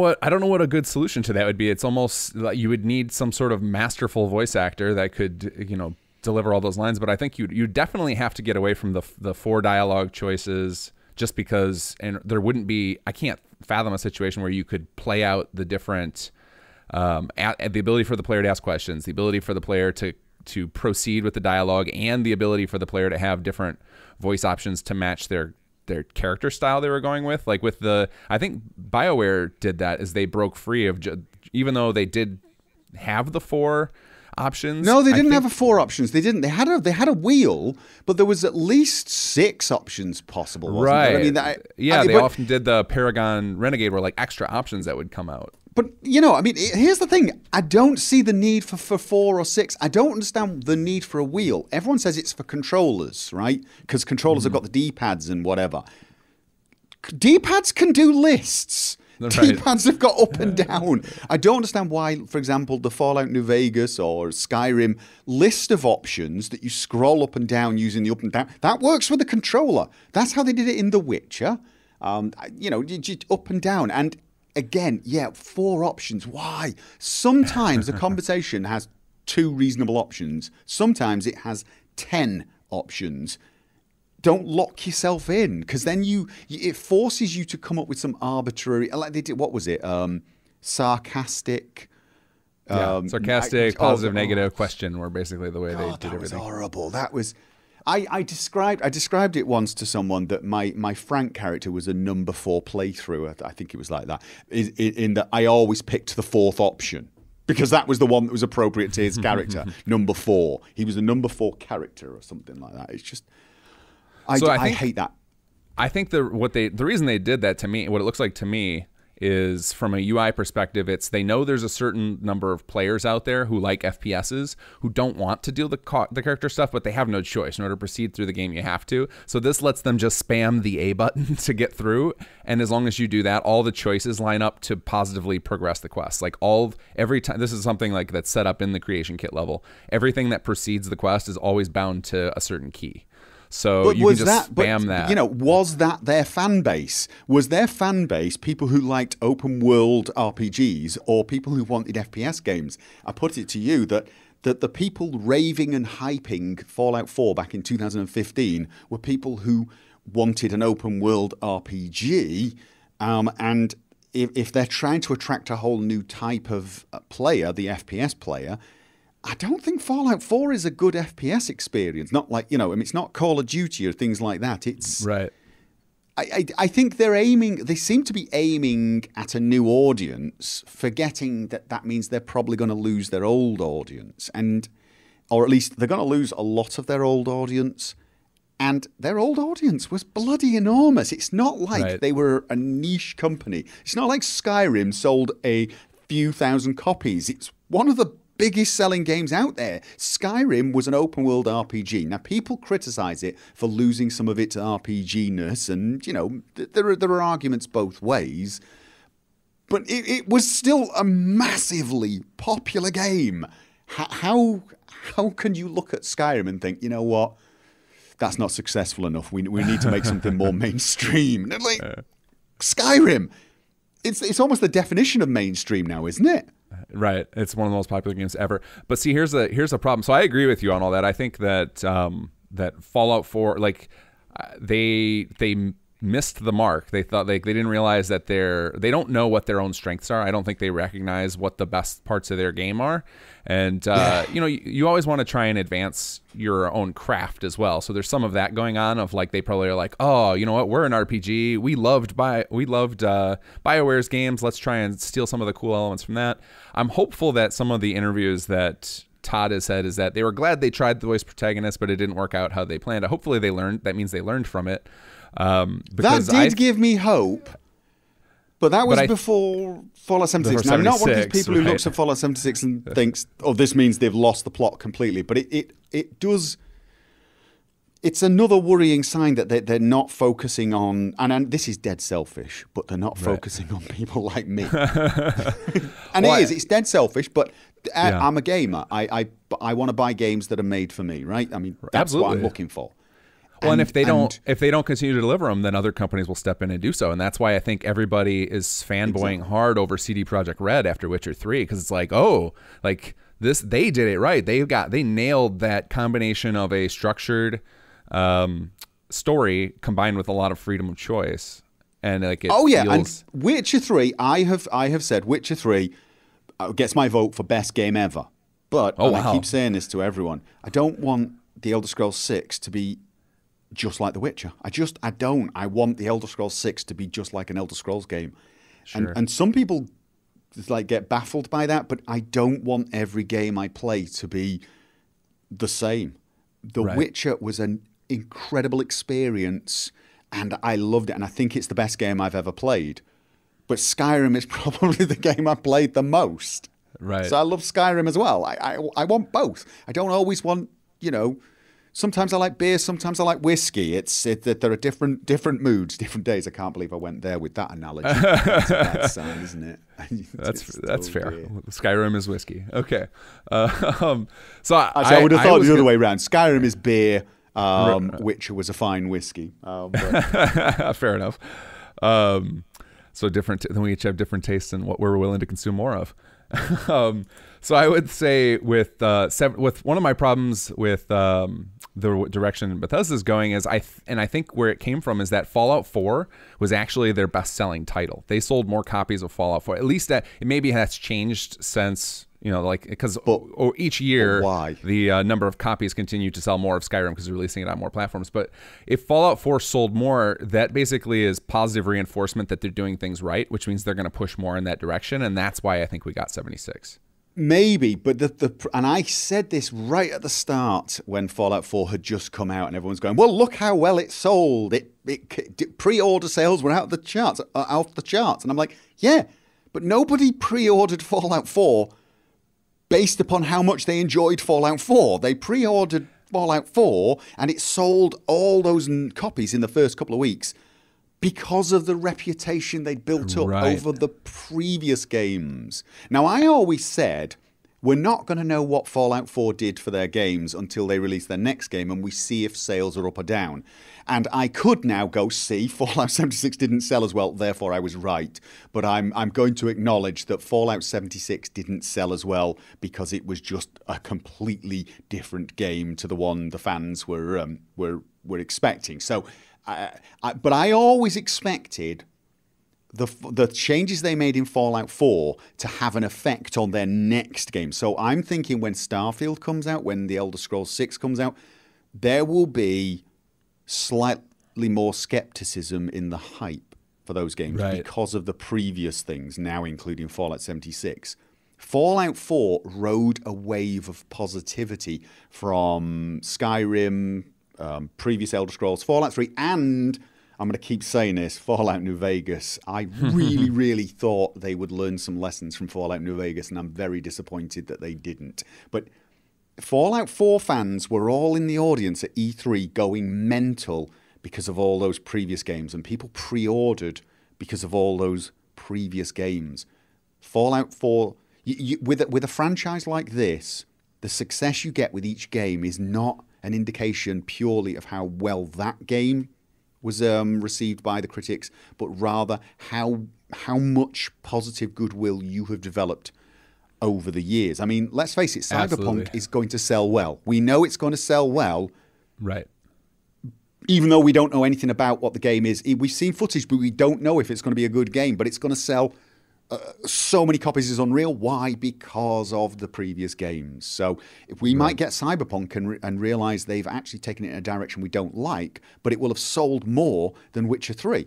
what a good solution to that would be. It's almost like you would need some sort of masterful voice actor that could, deliver all those lines. But I think you definitely have to get away from the 4 dialogue choices, just because, and there wouldn't be, I can't fathom a situation where you could play out the different, the ability for the player to ask questions, the ability for the player to proceed with the dialogue, and the ability for the player to have different voice options to match their character style they were going with. Like with I think BioWare did that, is they broke free of, even though they did have the 4 options. No, they didn't have 4 options. They didn't. They had a wheel, but there was at least 6 options possible, wasn't there? I mean, they often did the Paragon Renegade where like extra options that would come out. But, here's the thing. I don't see the need for 4 or 6. I don't understand the need for a wheel. Everyone says it's for controllers, right? Because controllers have got the D-pads and whatever. D-pads can do lists. D-pads have got up and down. I don't understand why, for example, the Fallout New Vegas or Skyrim list of options that you scroll up and down using the up and down, that works with the controller. That's how they did it in The Witcher. You know, just up and down. And again, yeah, 4 options. Why? Sometimes a conversation has 2 reasonable options. Sometimes it has 10 options. Don't lock yourself in, because then it forces you to come up with some arbitrary, like they did, what was it? Sarcastic. Sarcastic, positive, negative question were basically the way they did everything. That was horrible. That was. I described it once to someone that my Frank character was a number 4 playthrough. I think it was like that. In that I always picked the 4th option, because that was the one that was appropriate to his character. Number 4. He was a number 4 character or something like that. It's just. I hate that. I think the reason they did that, to me, what it looks like to me, is from a UI perspective, it's they know there's a certain number of players out there who like FPSs, who don't want to do the character stuff, but they have no choice. In order to proceed through the game, you have to. So this lets them just spam the A button to get through, and as long as you do that, all the choices line up to positively progress the quest. Like every time, this is something like that's set up in the creation kit level. Everything that precedes the quest is always bound to a certain key. So you can just spam that. You know, was that their fan base? Was their fan base people who liked open world RPGs or people who wanted FPS games? I put it to you that the people raving and hyping Fallout 4 back in 2015 were people who wanted an open world RPG, and if they're trying to attract a whole new type of player, the FPS player, I don't think Fallout 4 is a good FPS experience. Not like, you know, I mean, it's not Call of Duty or things like that. It's right. I think they seem to be aiming at a new audience, forgetting that means they're probably going to lose their old audience, or at least they're going to lose a lot of their old audience. And their old audience was bloody enormous. It's not like they were a niche company. It's not like Skyrim sold a few thousand copies. It's one of the biggest selling games out there. Skyrim was an open world RPG. Now, people criticize it for losing some of its RPG-ness, and, you know, there are arguments both ways, but it was still a massively popular game. How can you look at Skyrim and think, you know what, that's not successful enough, we need to make something more mainstream? Like, Skyrim, it's almost the definition of mainstream now, isn't it? Right, it's one of the most popular games ever. But see, here's a problem. So I agree with you on all that. I think that that Fallout 4, like, they missed the mark. They thought they didn't realize that they don't know what their own strengths are. I don't think they recognize what the best parts of their game are. And you know, you always want to try and advance your own craft as well. So there's some of that going on, of like, they probably are like, oh, you know what, we're an RPG. We loved BioWare's games. Let's try and steal some of the cool elements from that. I'm hopeful that some of the interviews that Todd has said is that they were glad they tried the voice protagonist, but it didn't work out how they planned. Hopefully they learned. That means they learned from it. That did give me hope, but that was before Fallout 76. Now, I'm not one of these people who looks at Fallout 76 and thinks, oh, this means they've lost the plot completely. But it does. It's another worrying sign that they're not focusing on, and this is dead selfish, but they're not focusing on people like me. And it's dead selfish, but I'm a gamer. I want to buy games that are made for me, right? I mean, that's what I'm looking for. Well, and if they don't continue to deliver them, then other companies will step in and do so, and that's why I think everybody is fanboying hard over CD Projekt Red after Witcher 3, because it's like, oh, like this, they did it right. They nailed that combination of a structured story combined with a lot of freedom of choice, and like and Witcher 3, I have said Witcher 3 gets my vote for best game ever, but I keep saying this to everyone, I don't want the Elder Scrolls 6 to be just like The Witcher. I don't. I want the Elder Scrolls 6 to be just like an Elder Scrolls game. Sure. And some people like get baffled by that, but I don't want every game I play to be the same. The Witcher was an incredible experience, and I loved it, and I think it's the best game I've ever played. But Skyrim is probably the game I've played the most. Right. So I love Skyrim as well. I want both. I don't always want, you know, sometimes I like beer, sometimes I like whiskey. That there are different moods, different days. I can't believe I went there with that analogy. That's a bad sign, isn't it? That's fair. Beer. Skyrim is whiskey. Okay. So I would have thought the other way around. Skyrim is beer. Witcher was a fine whiskey. Fair enough. So different. Then we each have different tastes in what we're willing to consume more of. So I would say with one of my problems with the direction Bethesda's going is I think where it came from is that Fallout 4 was actually their best-selling title. They sold more copies of Fallout 4. At least that maybe that's changed since, like, because each year the number of copies continue to sell more of Skyrim because they're releasing it on more platforms. But if Fallout 4 sold more, that basically is positive reinforcement that they're doing things right, which means they're going to push more in that direction, and that's why I think we got 76. Maybe, but and I said this right at the start when Fallout 4 had just come out, and everyone's going, "Well, look how well it sold! It pre-order sales were off the charts," and I'm like, "Yeah, but nobody pre-ordered Fallout 4 based upon how much they enjoyed Fallout 4. They pre-ordered Fallout 4, and it sold all those copies in the first couple of weeks." Because of the reputation they'd built up over the previous games. Now, I always said, we're not going to know what Fallout 4 did for their games until they release their next game and we see if sales are up or down. And I could now go, see, Fallout 76 didn't sell as well, therefore I was right. But I'm going to acknowledge that Fallout 76 didn't sell as well because it was just a completely different game to the one the fans were expecting. So... but I always expected the changes they made in Fallout 4 to have an effect on their next game. So I'm thinking when Starfield comes out, when The Elder Scrolls 6 comes out, there will be slightly more skepticism in the hype for those games because of the previous things, now including Fallout 76. Fallout 4 rode a wave of positivity from Skyrim, previous Elder Scrolls, Fallout 3, and I'm going to keep saying this, Fallout New Vegas. I really, really thought they would learn some lessons from Fallout New Vegas, and I'm very disappointed that they didn't. But Fallout 4 fans were all in the audience at E3 going mental because of all those previous games, and people pre-ordered because of all those previous games. Fallout 4, with a franchise like this, the success you get with each game is not an indication purely of how well that game was received by the critics, but rather how much positive goodwill you have developed over the years. I mean, let's face it, Cyberpunk is going to sell well. We know it's going to sell well. Right. Even though we don't know anything about what the game is. We've seen footage, but we don't know if it's going to be a good game, but it's going to sell so many copies is unreal. Why? Because of the previous games. So if we might get Cyberpunk and realize they've actually taken it in a direction we don't like, but it will have sold more than Witcher 3.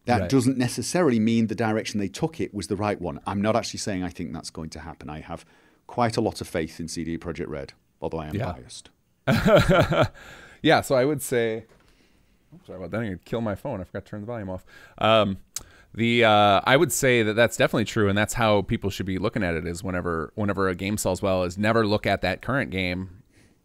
That doesn't necessarily mean the direction they took it was the right one. I'm not actually saying I think that's going to happen. I have quite a lot of faith in CD Projekt Red, although I am biased. Yeah, so I would say... Oh, sorry about that. I'm going to kill my phone. I forgot to turn the volume off. I would say that that's definitely true, and that's how people should be looking at it. Is whenever a game sells well, is never look at that current game,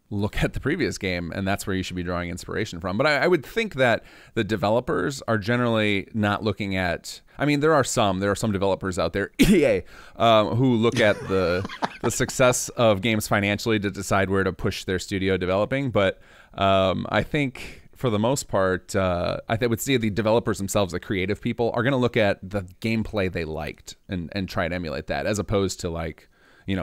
look at the previous game, and that's where you should be drawing inspiration from. But I would think that the developers are generally not looking at. I mean, there are some developers out there, EA, who look at the success of games financially to decide where to push their studio developing. But I think, for the most part, I would say the developers themselves, the creative people, are going to look at the gameplay they liked and try to emulate that, as opposed to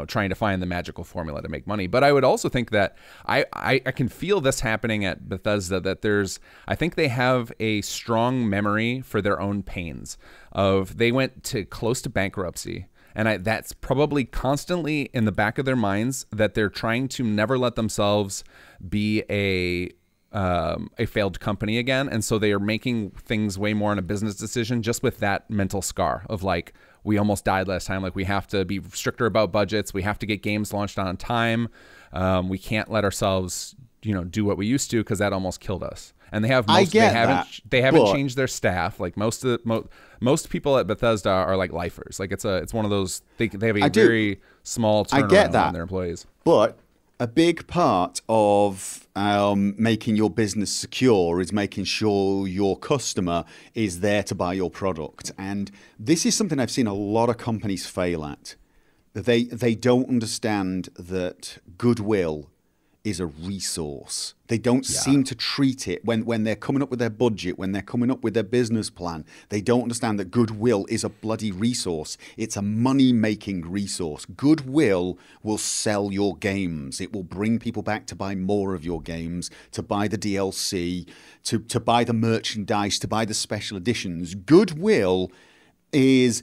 trying to find the magical formula to make money. But I would also think that I can feel this happening at Bethesda, that I think they have a strong memory for their own pains. They went close to bankruptcy. And that's probably constantly in the back of their minds, that they're trying to never let themselves be a failed company again, and so they are making things way more on a business decision, just with that mental scar of we almost died last time. We have to be stricter about budgets. We have to get games launched on time. We can't let ourselves do what we used to, because that almost killed us. And they haven't changed their staff. Most people at Bethesda are lifers. It's one of those, they have a very small turnaround on their employees. But a big part of making your business secure is making sure your customer is there to buy your product. And this is something I've seen a lot of companies fail at. They don't understand that goodwill is a resource. They don't seem to treat it when they're coming up with their budget, when they're coming up with their business plan. They don't understand that goodwill is a bloody resource. It's a money-making resource. Goodwill will sell your games. It will bring people back to buy more of your games, to buy the DLC, to buy the merchandise, to buy the special editions. Goodwill is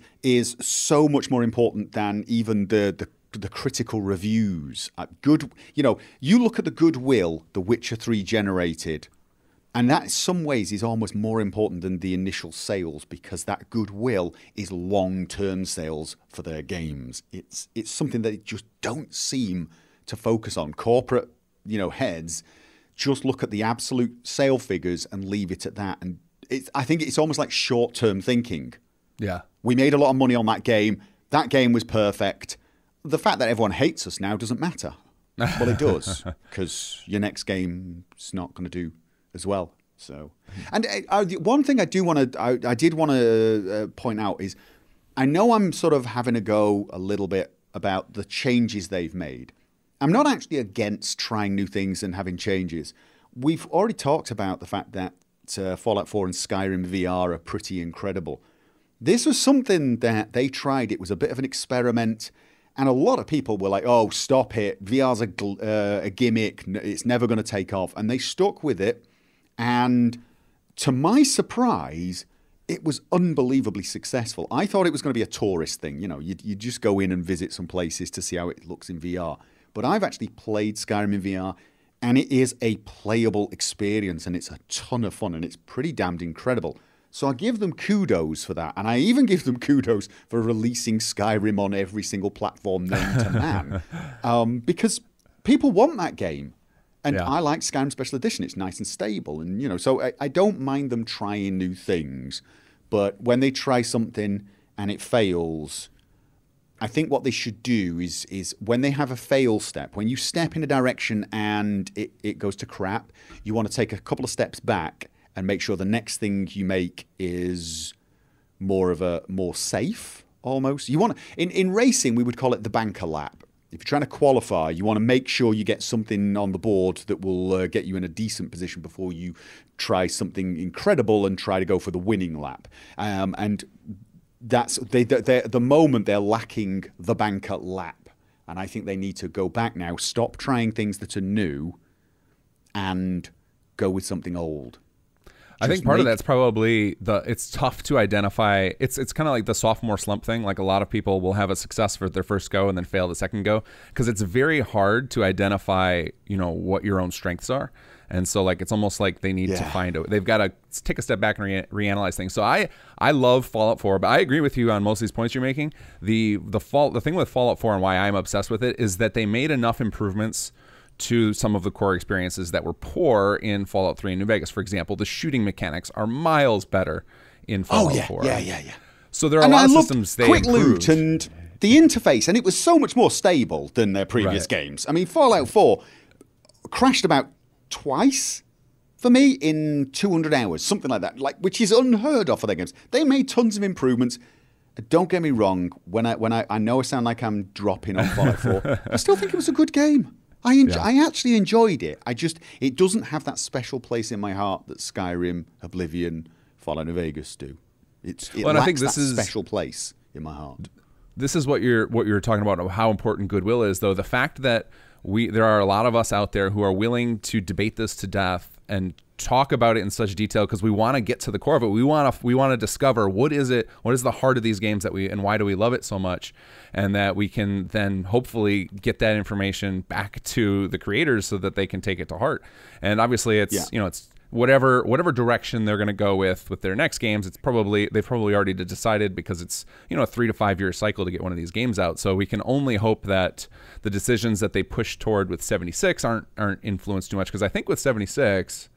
so much more important than even the critical reviews. You look at the goodwill The Witcher 3 generated, and that in some ways is almost more important than the initial sales, because that goodwill is long-term sales for their games. It's something that they just don't seem to focus on. Corporate, heads just look at the absolute sale figures and leave it at that. And I think it's almost like short-term thinking. Yeah. We made a lot of money on that game. That game was perfect. The fact that everyone hates us now doesn't matter. Well, it does, because your next game's not going to do as well. So, and one thing I did want to point out is, I know I'm sort of having a go a little bit about the changes they've made. I'm not actually against trying new things and having changes. We've already talked about the fact that Fallout 4 and Skyrim VR are pretty incredible. This was something that they tried. It was a bit of an experiment. And a lot of people were like, oh, stop it. VR's a gimmick. It's never going to take off. And they stuck with it. And to my surprise, it was unbelievably successful. I thought it was going to be a tourist thing. You just go in and visit some places to see how it looks in VR. But I've actually played Skyrim in VR, and it is a playable experience. And it's a ton of fun. And it's pretty damned incredible. So I give them kudos for that. And I even give them kudos for releasing Skyrim on every single platform known to man. Because people want that game. And I like Skyrim Special Edition. It's nice and stable. And, so I don't mind them trying new things. But when they try something and it fails, I think what they should do is when they have a fail step, when you step in a direction and it goes to crap, you want to take a couple of steps back and make sure the next thing you make is more safe, almost. You want in racing, we would call it the banker lap. If you're trying to qualify, you want to make sure you get something on the board that will get you in a decent position before you try something incredible and try to go for the winning lap. And that's at the moment they're lacking the banker lap, and I think they need to go back now, stop trying things that are new, and go with something old. I think part of that's probably it's tough to identify. It's kind of like the sophomore slump thing. Like a lot of people will have a success for their first go and then fail the second go, because it's very hard to identify, what your own strengths are. And so like, it's almost like they need to find they've got to take a step back and reanalyze things. So I love Fallout 4, but I agree with you on most of these points you're making. The thing with Fallout 4 and why I'm obsessed with it is that they made enough improvements to some of the core experiences that were poor in Fallout 3 and New Vegas. For example, the shooting mechanics are miles better in Fallout 4. Yeah. So there are a lot of systems they quick improved. Loot and the interface, and it was so much more stable than their previous games. I mean, Fallout 4 crashed about twice for me in 200 hours, something like that, which is unheard of for their games. They made tons of improvements. Don't get me wrong, when I know I sound like I'm dropping on Fallout 4, I still think it was a good game. I actually enjoyed it. It doesn't have that special place in my heart that Skyrim, Oblivion, Fallout New Vegas do. It lacks that special place in my heart. This is what you're talking about, how important goodwill is, though. The fact that there are a lot of us out there who are willing to debate this to death and talk about it in such detail, because we want to get to the core of it. We want to discover what is the heart of these games and why do we love it so much, and that we can then hopefully get that information back to the creators so that they can take it to heart. And obviously it's it's whatever direction they're going to go with their next games. They've probably already decided, because it's a 3 to 5 year cycle to get one of these games out. So we can only hope that the decisions that they push toward with 76 aren't influenced too much, because I think with 76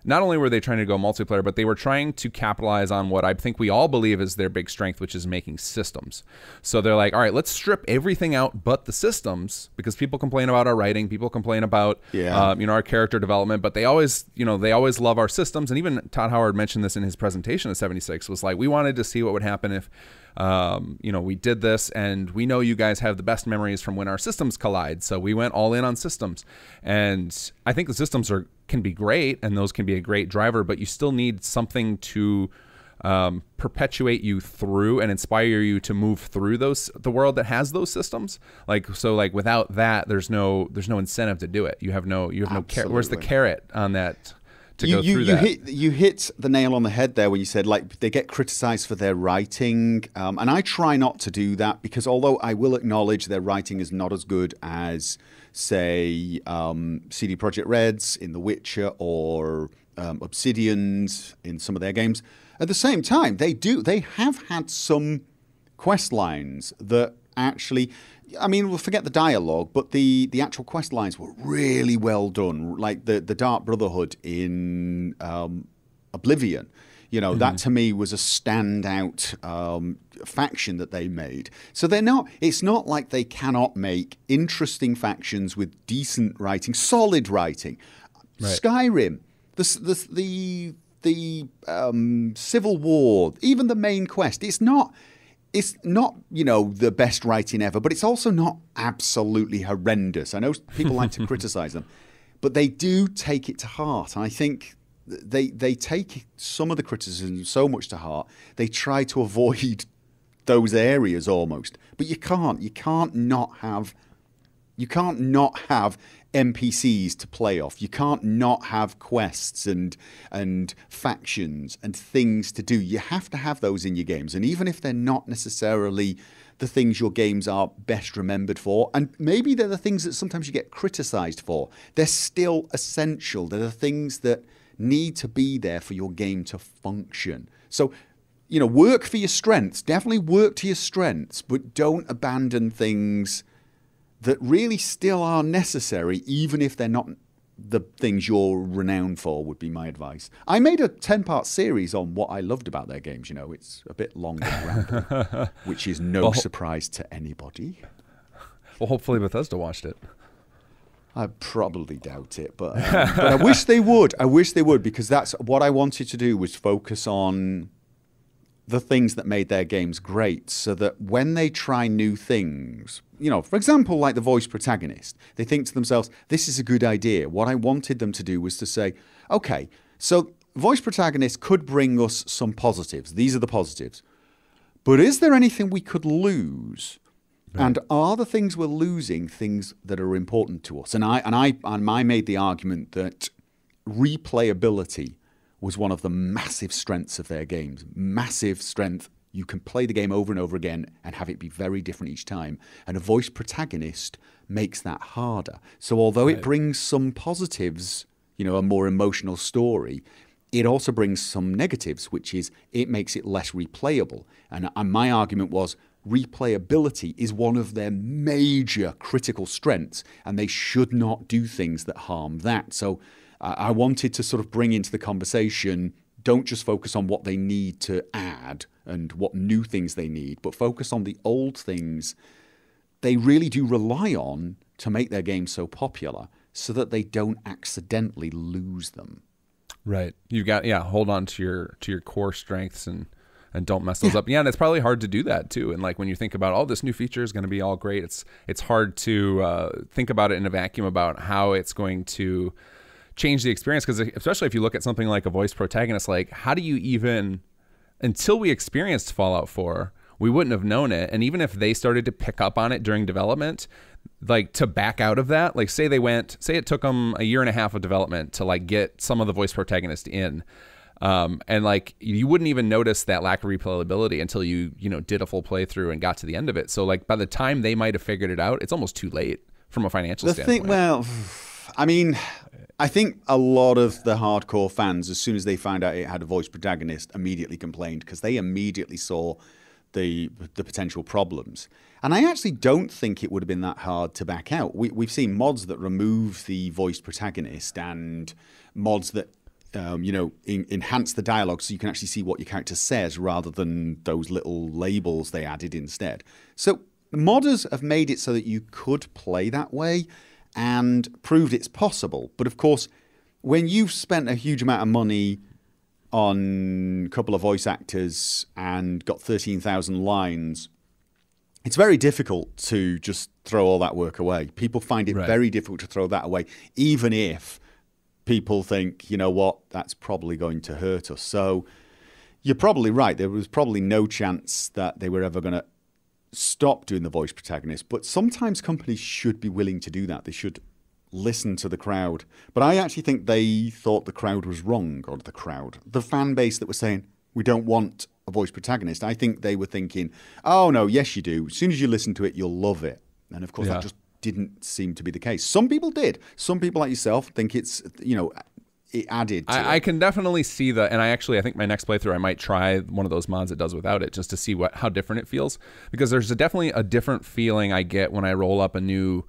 not only were they trying to go multiplayer, but they were trying to capitalize on what I think we all believe is their big strength, which is making systems. So they're like, all right, let's strip everything out but the systems, because people complain about our writing, people complain about our character development, but they always love our systems. And even Todd Howard mentioned this in his presentation at 76, was like, we wanted to see what would happen if we did this, and we know you guys have the best memories from when our systems collide, so we went all in on systems. And I think the systems can be great, and those can be a great driver, but you still need something to perpetuate you through and inspire you to move through the world that has those systems. So without that, there's no incentive to do it. You have no carrot. Where's the carrot on that? You hit the nail on the head there when you said, like, they get criticized for their writing, and I try not to do that, because although I will acknowledge their writing is not as good as, say, CD Projekt Red's in The Witcher, or Obsidian's in some of their games, at the same time, they have had some quest lines that actually, I mean, we'll forget the dialogue, but the actual quest lines were really well done. Like the Dark Brotherhood in Oblivion, that to me was a standout faction that they made. So it's not like they cannot make interesting factions with decent writing, solid writing. Right. Skyrim, the Civil War, even the main quest, it's not the best writing ever, but it's also not absolutely horrendous. I know people like to criticize them, but they do take it to heart. And I think they take some of the criticism so much to heart, they try to avoid those areas almost. But you can't not have NPCs to play off. You can't not have quests and factions and things to do. You have to have those in your games. And even if they're not necessarily the things your games are best remembered for, and maybe they're the things that sometimes you get criticized for, they're still essential. They're the things that need to be there for your game to function. So, work for your strengths. Definitely work to your strengths, but don't abandon things that really still are necessary, even if they're not the things you're renowned for, would be my advice. I made a 10-part series on what I loved about their games. It's a bit long and rambling, which is no surprise to anybody. Well, hopefully Bethesda watched it. I probably doubt it, but I wish they would. I wish they would, because that's what I wanted to do, was focus on the things that made their games great, so that when they try new things, for example, like the voice protagonist, they think to themselves, this is a good idea. What I wanted them to do was to say, okay, so voice protagonist could bring us some positives. These are the positives. But is there anything we could lose? Right. And are the things we're losing things that are important to us? And I made the argument that replayability was one of the massive strengths of their games. Massive strength. You can play the game over and over again and have it be very different each time. And a voice protagonist makes that harder. So although it brings some positives, a more emotional story, it also brings some negatives, which is it makes it less replayable. And my argument was replayability is one of their major critical strengths, and they should not do things that harm that. So I wanted to sort of bring into the conversation, don't just focus on what they need to add and what new things they need, but focus on the old things they really do rely on to make their game so popular, so that they don't accidentally lose them. Right. You've got, hold on to your core strengths and don't mess those up. Yeah, and it's probably hard to do that too. And like when you think about, this new feature is going to be all great, it's hard to think about it in a vacuum about how it's going to change the experience, because especially if you look at something like a voice protagonist, like how do you even, until we experienced Fallout 4, we wouldn't have known it. And even if they started to pick up on it during development, like to back out of that, like say it took them a year and a half of development to like get some of the voice protagonist in, and like you wouldn't even notice that lack of replayability until you did a full playthrough and got to the end of it. So like by the time they might have figured it out, it's almost too late from a financial standpoint. I mean, I think a lot of the hardcore fans, as soon as they found out it had a voice protagonist, immediately complained, because they immediately saw the potential problems. And I actually don't think it would have been that hard to back out. We've seen mods that remove the voice protagonist, and mods that enhance the dialogue so you can actually see what your character says rather than those little labels they added instead. So modders have made it so that you could play that way and proved it's possible. But of course, when you've spent a huge amount of money on a couple of voice actors and got 13,000 lines, it's very difficult to just throw all that work away. People find it very difficult to throw that away, even if people think, you know what, that's probably going to hurt us. So you're probably right. There was probably no chance that they were ever going to stop doing the voice protagonist. But sometimes companies should be willing to do that. They should listen to the crowd. But I actually think they thought the crowd was wrong, or the fan base that was saying, we don't want a voice protagonist. I think they were thinking, oh, no, yes, you do. As soon as you listen to it, you'll love it. And of course, that just didn't seem to be the case. Some people did. Some people like yourself think it's, it added to I can definitely see that. And I think my next playthrough, I might try one of those mods that does without it, just to see how different it feels. Because there's definitely a different feeling I get when I roll up a new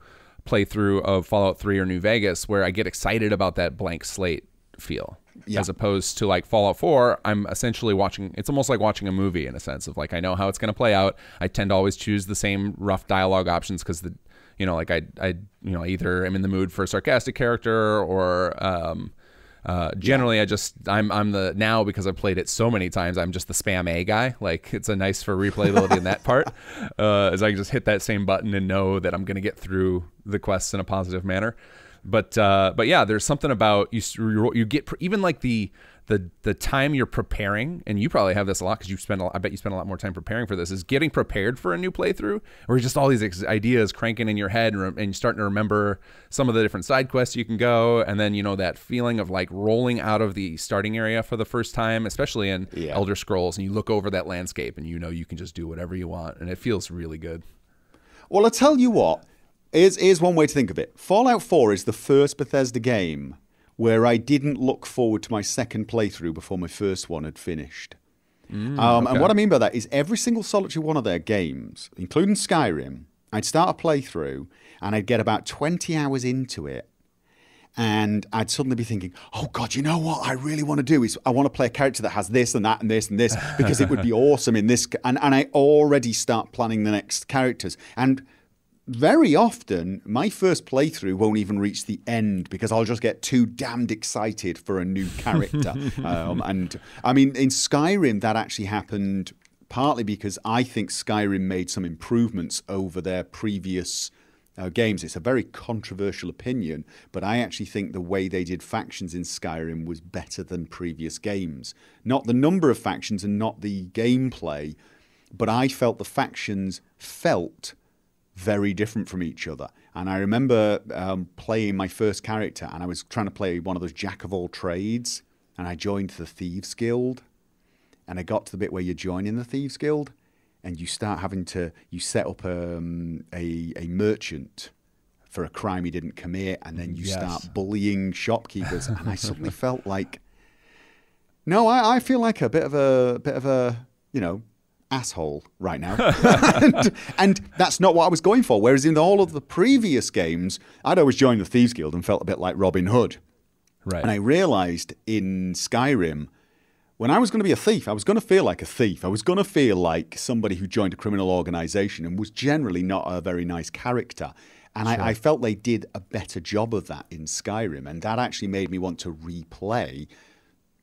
playthrough of Fallout 3 or New Vegas, where I get excited about that blank slate feel. As opposed to like Fallout 4, I'm essentially watching, it's almost like watching a movie in a sense of like, I know how it's going to play out. I tend to always choose the same rough dialogue options because I either am in the mood for a sarcastic character or generally I'm the, now because I've played it so many times, I'm just the spam A guy. Like it's a nice for replayability in that part, as I can just hit that same button and know that I'm going to get through the quests in a positive manner. But yeah, there's something about you get even like the time you're preparing, and you probably have this a lot because I bet you spend a lot more time preparing for this, is getting prepared for a new playthrough, or just all these ideas cranking in your head and you're starting to remember some of the different side quests you can go, and then that feeling of like rolling out of the starting area for the first time, especially in Elder Scrolls, and you look over that landscape and you can just do whatever you want, and it feels really good. Well, I'll tell you what. Here's one way to think of it. Fallout 4 is the first Bethesda game where I didn't look forward to my second playthrough before my first one had finished. And what I mean by that is every single solitary one of their games, including Skyrim, I'd start a playthrough and I'd get about 20 hours into it, and I'd suddenly be thinking, oh God, you know what I really want to do is I want to play a character that has this and that and this and this because it would be awesome in this. And I already start planning the next characters. And very often, my first playthrough won't even reach the end because I'll just get too damned excited for a new character. And I mean, in Skyrim, that actually happened partly because I think Skyrim made some improvements over their previous games. It's a very controversial opinion, but I actually think the way they did factions in Skyrim was better than previous games. Not the number of factions and not the gameplay, but I felt the factions felt very different from each other. And I remember playing my first character, and I was trying to play one of those jack of all trades, and I joined the Thieves Guild, and I got to the bit where you join in the Thieves Guild and you start having to, you set up a merchant for a crime he didn't commit, and then you start bullying shopkeepers. And I suddenly felt like, no, I feel like a bit of a asshole right now. and that's not what I was going for. Whereas in all of the previous games, I'd always joined the Thieves Guild and felt a bit like Robin Hood. Right. And I realized in Skyrim, when I was going to be a thief, I was going to feel like a thief. I was going to feel like somebody who joined a criminal organization and was generally not a very nice character. And I felt they did a better job of that in Skyrim. And that actually made me want to replay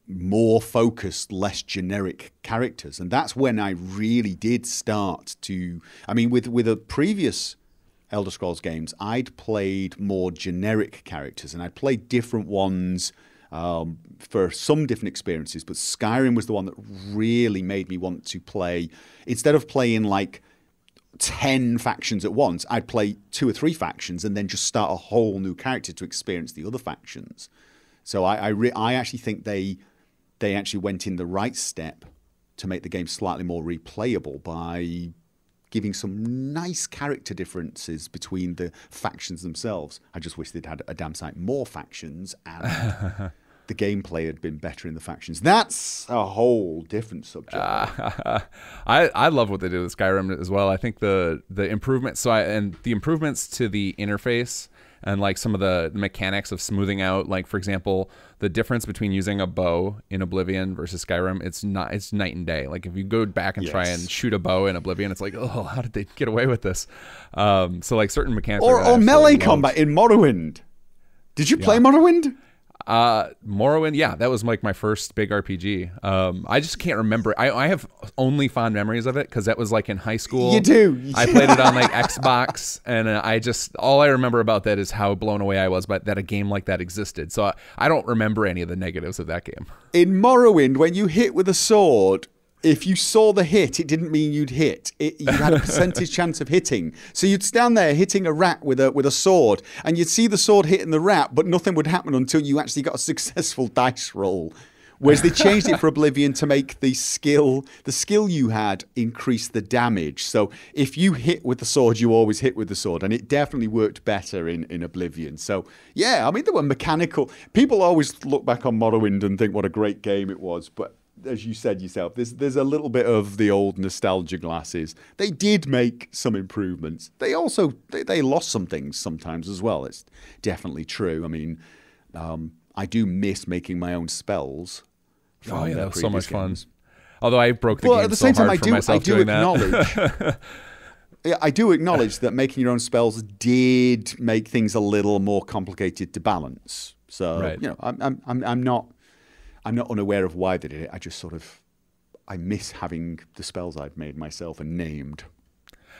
more focused, less generic characters. And that's when I really did start to, I mean, with the previous Elder Scrolls games, I'd played more generic characters, and I'd played different ones for some different experiences. But Skyrim was the one that really made me want to play, instead of playing like 10 factions at once, I'd play 2 or 3 factions and then just start a whole new character to experience the other factions. So I actually think they actually went in the right step to make the game slightly more replayable by giving some nice character differences between the factions themselves. I just wish they'd had a damn sight more factions and the gameplay had been better in the factions. That's a whole different subject. I love what they did with Skyrim as well. I think the improvements, the improvements to the interface and like some of the mechanics of smoothing out, like for example, the difference between using a bow in Oblivion versus Skyrim, it's night and day. Like if you go back and try and shoot a bow in Oblivion, it's like, oh, how did they get away with this? So like certain mechanics or melee combat in Morrowind. Did you play Morrowind? Morrowind, yeah, that was like my first big RPG. I just can't remember. I have only fond memories of it because that was like in high school. You do. I played it on like Xbox, and all I remember about that is how blown away I was by that a game like that existed. So I don't remember any of the negatives of that game. In Morrowind, when you hit with a sword, if you saw the hit, it didn't mean you'd hit. You had a percentage chance of hitting. So you'd stand there hitting a rat with a sword, and you'd see the sword hitting the rat, but nothing would happen until you actually got a successful dice roll. Whereas they changed it for Oblivion to make the skill you had increase the damage. So if you hit with the sword, you always hit with the sword. And it definitely worked better in Oblivion. So, yeah, I mean, there were mechanical. People always look back on Morrowind and think what a great game it was. But as you said yourself, there's a little bit of the old nostalgia glasses. They did make some improvements. They also they lost some things sometimes as well. It's definitely true. I mean, I do miss making my own spells. Oh yeah, that was so much fun. Although I broke the game at the same so time, hard for myself doing that. I do acknowledge that making your own spells did make things a little more complicated to balance. So you know, I'm not unaware of why they did it. I just I miss having the spells I've made myself and named.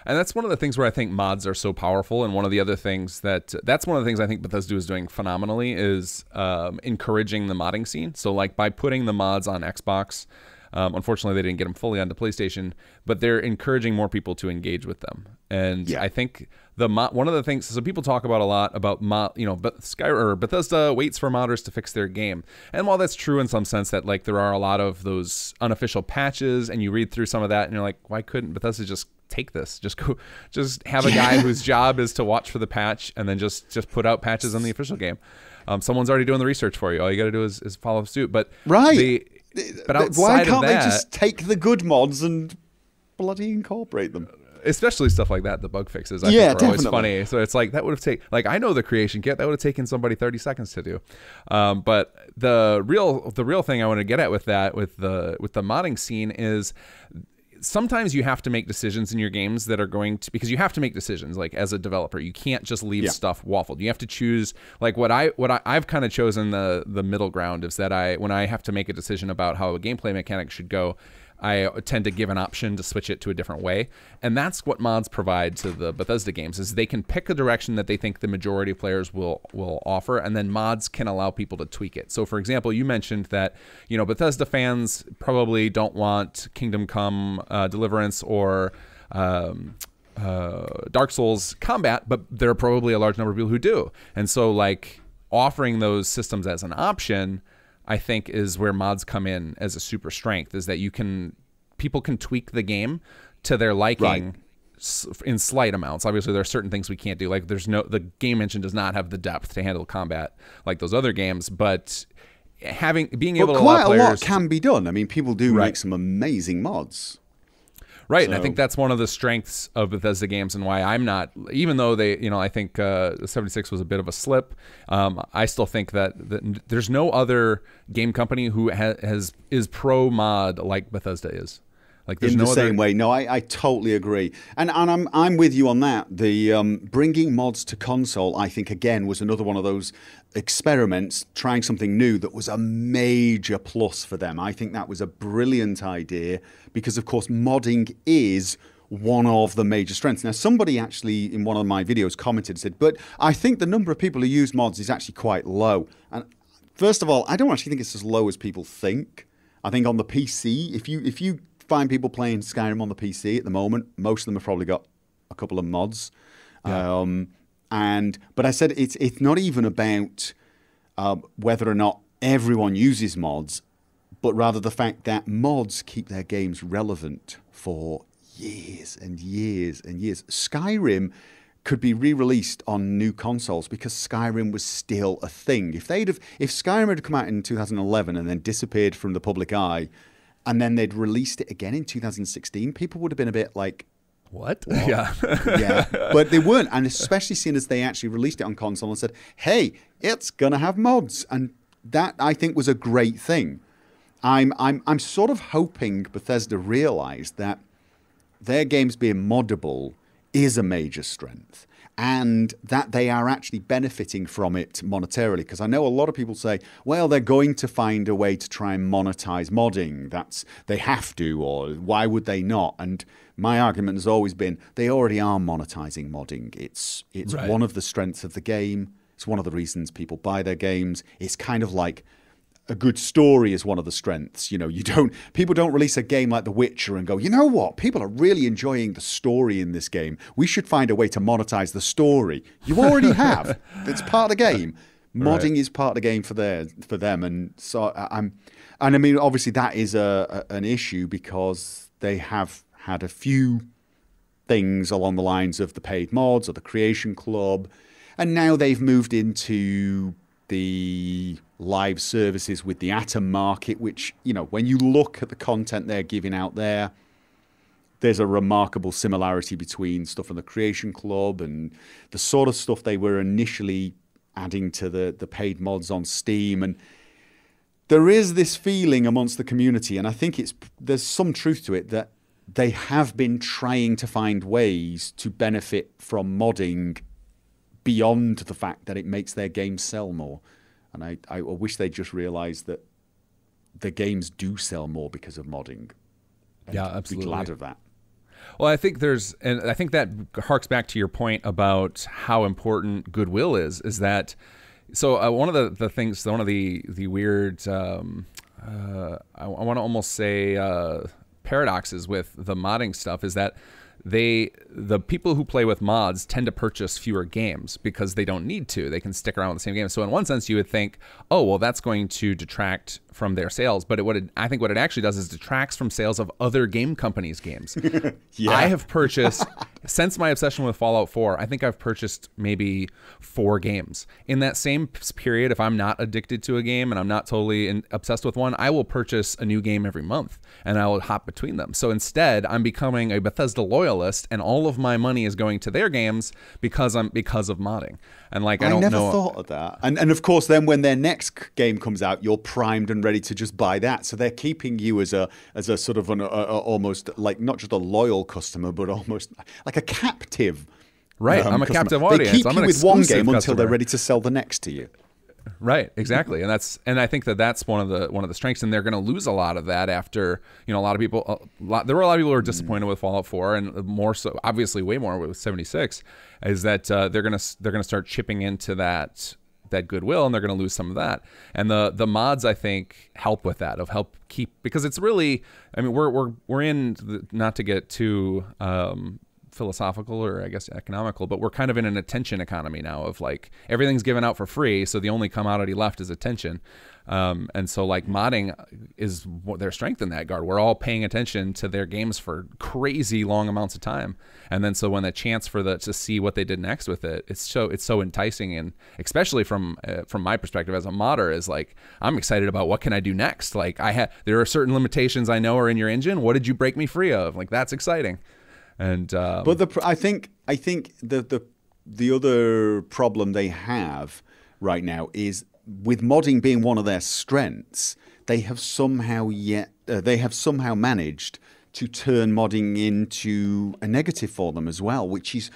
And that's one of the things where I think mods are so powerful. And one of the other things that's one of the things I think Bethesda is doing phenomenally is encouraging the modding scene. So like by putting the mods on Xbox, unfortunately they didn't get them fully onto PlayStation, but they're encouraging more people to engage with them. And I think one of the things, so people talk about a lot about Bethesda waits for modders to fix their game. And while that's true in some sense that like there are a lot of those unofficial patches, and you read through some of that and you're like, why couldn't Bethesda just take this? Just have a guy whose job is to watch for the patch and then just put out patches in the official game. Someone's already doing the research for you. All you got to do is follow suit. But but outside why can't of that, they just take the good mods and bloody incorporate them? Especially stuff like that, the bug fixes, I think are always funny. So it's like that would have taken, like I know the creation kit, that would have taken somebody 30 seconds to do. But the real thing I want to get at with that, with the modding scene is sometimes you have to make decisions in your games that are going to, because you have to make decisions like as a developer. You can't just leave stuff waffled. You have to choose, like what I've kind of chosen the middle ground is that when I have to make a decision about how a gameplay mechanic should go, I tend to give an option to switch it to a different way. And that's what mods provide to the Bethesda games, is they can pick a direction that they think the majority of players will offer, and then mods can allow people to tweak it. So for example, you mentioned that, you know, Bethesda fans probably don't want Kingdom Come Deliverance or Dark Souls combat, but there are probably a large number of people who do. And so like offering those systems as an option, I think, is where mods come in as a super strength, is that people can tweak the game to their liking in slight amounts. Obviously, there are certain things we can't do. Like the game engine does not have the depth to handle combat like those other games, but being able to allow players, quite a lot can be done. I mean, people do make some amazing mods. Right, and I think that's one of the strengths of Bethesda games, and why I'm not, even though they, you know, I think 76 was a bit of a slip. I still think that there's no other game company who is pro mod like Bethesda is. Like there's in the same way. No, I totally agree, and I'm with you on that. The bringing mods to console, I think, again, was another one of those experiments, trying something new that was a major plus for them. I think that was a brilliant idea because, of course, modding is one of the major strengths. Now, somebody actually in one of my videos commented, said, but I think the number of people who use mods is actually quite low. And first of all, I don't actually think it's as low as people think. I think on the PC, if you find people playing Skyrim on the PC at the moment, most of them have probably got a couple of mods. Yeah. But I said it's not even about whether or not everyone uses mods, but rather the fact that mods keep their games relevant for years and years and years. Skyrim could be re-released on new consoles because Skyrim was still a thing. If Skyrim had come out in 2011 and then disappeared from the public eye, and then they'd released it again in 2016, people would have been a bit like, What? Yeah. Yeah, but they weren't, and especially seeing as they actually released it on console and said, "Hey, it's gonna have mods," and that I think was a great thing. I'm sort of hoping Bethesda realised that their games being moddable is a major strength, and that they are actually benefiting from it monetarily. Because I know a lot of people say, well, they're going to find a way to try and monetize modding. They have to, or why would they not? And my argument has always been they already are monetizing modding. It's Right. one of the strengths of the game. It's one of the reasons people buy their games. It's kind of like a good story is one of the strengths. You know, people don't release a game like The Witcher and go, you know what? People are really enjoying the story in this game. We should find a way to monetize the story. You already have. It's part of the game. Modding is part of the game for them. And so I mean, obviously that is an issue because they have had a few things along the lines of the paid mods or the Creation Club, and now they've moved into the live services with the Atom Market, which, you know, when you look at the content they're giving out there, there's a remarkable similarity between stuff from the Creation Club and the sort of stuff they were initially adding to the paid mods on Steam. And there is this feeling amongst the community, and I think there's some truth to it, that they have been trying to find ways to benefit from modding beyond the fact that it makes their games sell more. And I wish they'd just realised that the games do sell more because of modding. Yeah, absolutely. Be glad of that. Well, I think I think that harks back to your point about how important goodwill is that, so one of the things, one of the weird, I want to almost say paradoxes with the modding stuff is that the people who play with mods tend to purchase fewer games because they don't need to. They can stick around with the same game. So in one sense, you would think, oh, well, that's going to detract from their sales. But I think what it actually does is detracts from sales of other game companies' games. Yeah. I have purchased, since my obsession with Fallout 4, I think I've purchased maybe 4 games. In that same period, if I'm not addicted to a game and I'm not totally obsessed with one, I will purchase a new game every month and I will hop between them. So instead, I'm becoming a Bethesda loyalist, and all of my money is going to their games because of modding. And like I never thought of that. And of course, then when their next game comes out, you're primed and ready to just buy that. So they're keeping you as a sort of almost like not just a loyal customer, but almost like a captive. Right, I'm a customer. captive audience. They keep I'm you an with one exclusive game until customer. they're ready to sell the next to you. Right, exactly, and I think that's one of the strengths, and they're going to lose a lot of that after, you know, a lot of people. There were a lot of people who were disappointed with Fallout 4, and more so, obviously, way more with 76. Is that they're going to start chipping into that goodwill, and they're going to lose some of that. And the mods, I think, help with that, help keep, because it's really, I mean, we're in not to get too philosophical or I guess economical, but we're kind of in an attention economy now of like everything's given out for free, so the only commodity left is attention. And so like modding is their strength in that regard. We're all paying attention to their games for crazy long amounts of time, and then so when the chance to see what they did next with it, it's so enticing, and especially from my perspective as a modder is like I'm excited about what can I do next. Like there are certain limitations I know are in your engine. What did you break me free of? Like that's exciting. And but I think the other problem they have right now is with modding being one of their strengths, they have somehow managed to turn modding into a negative for them as well, which is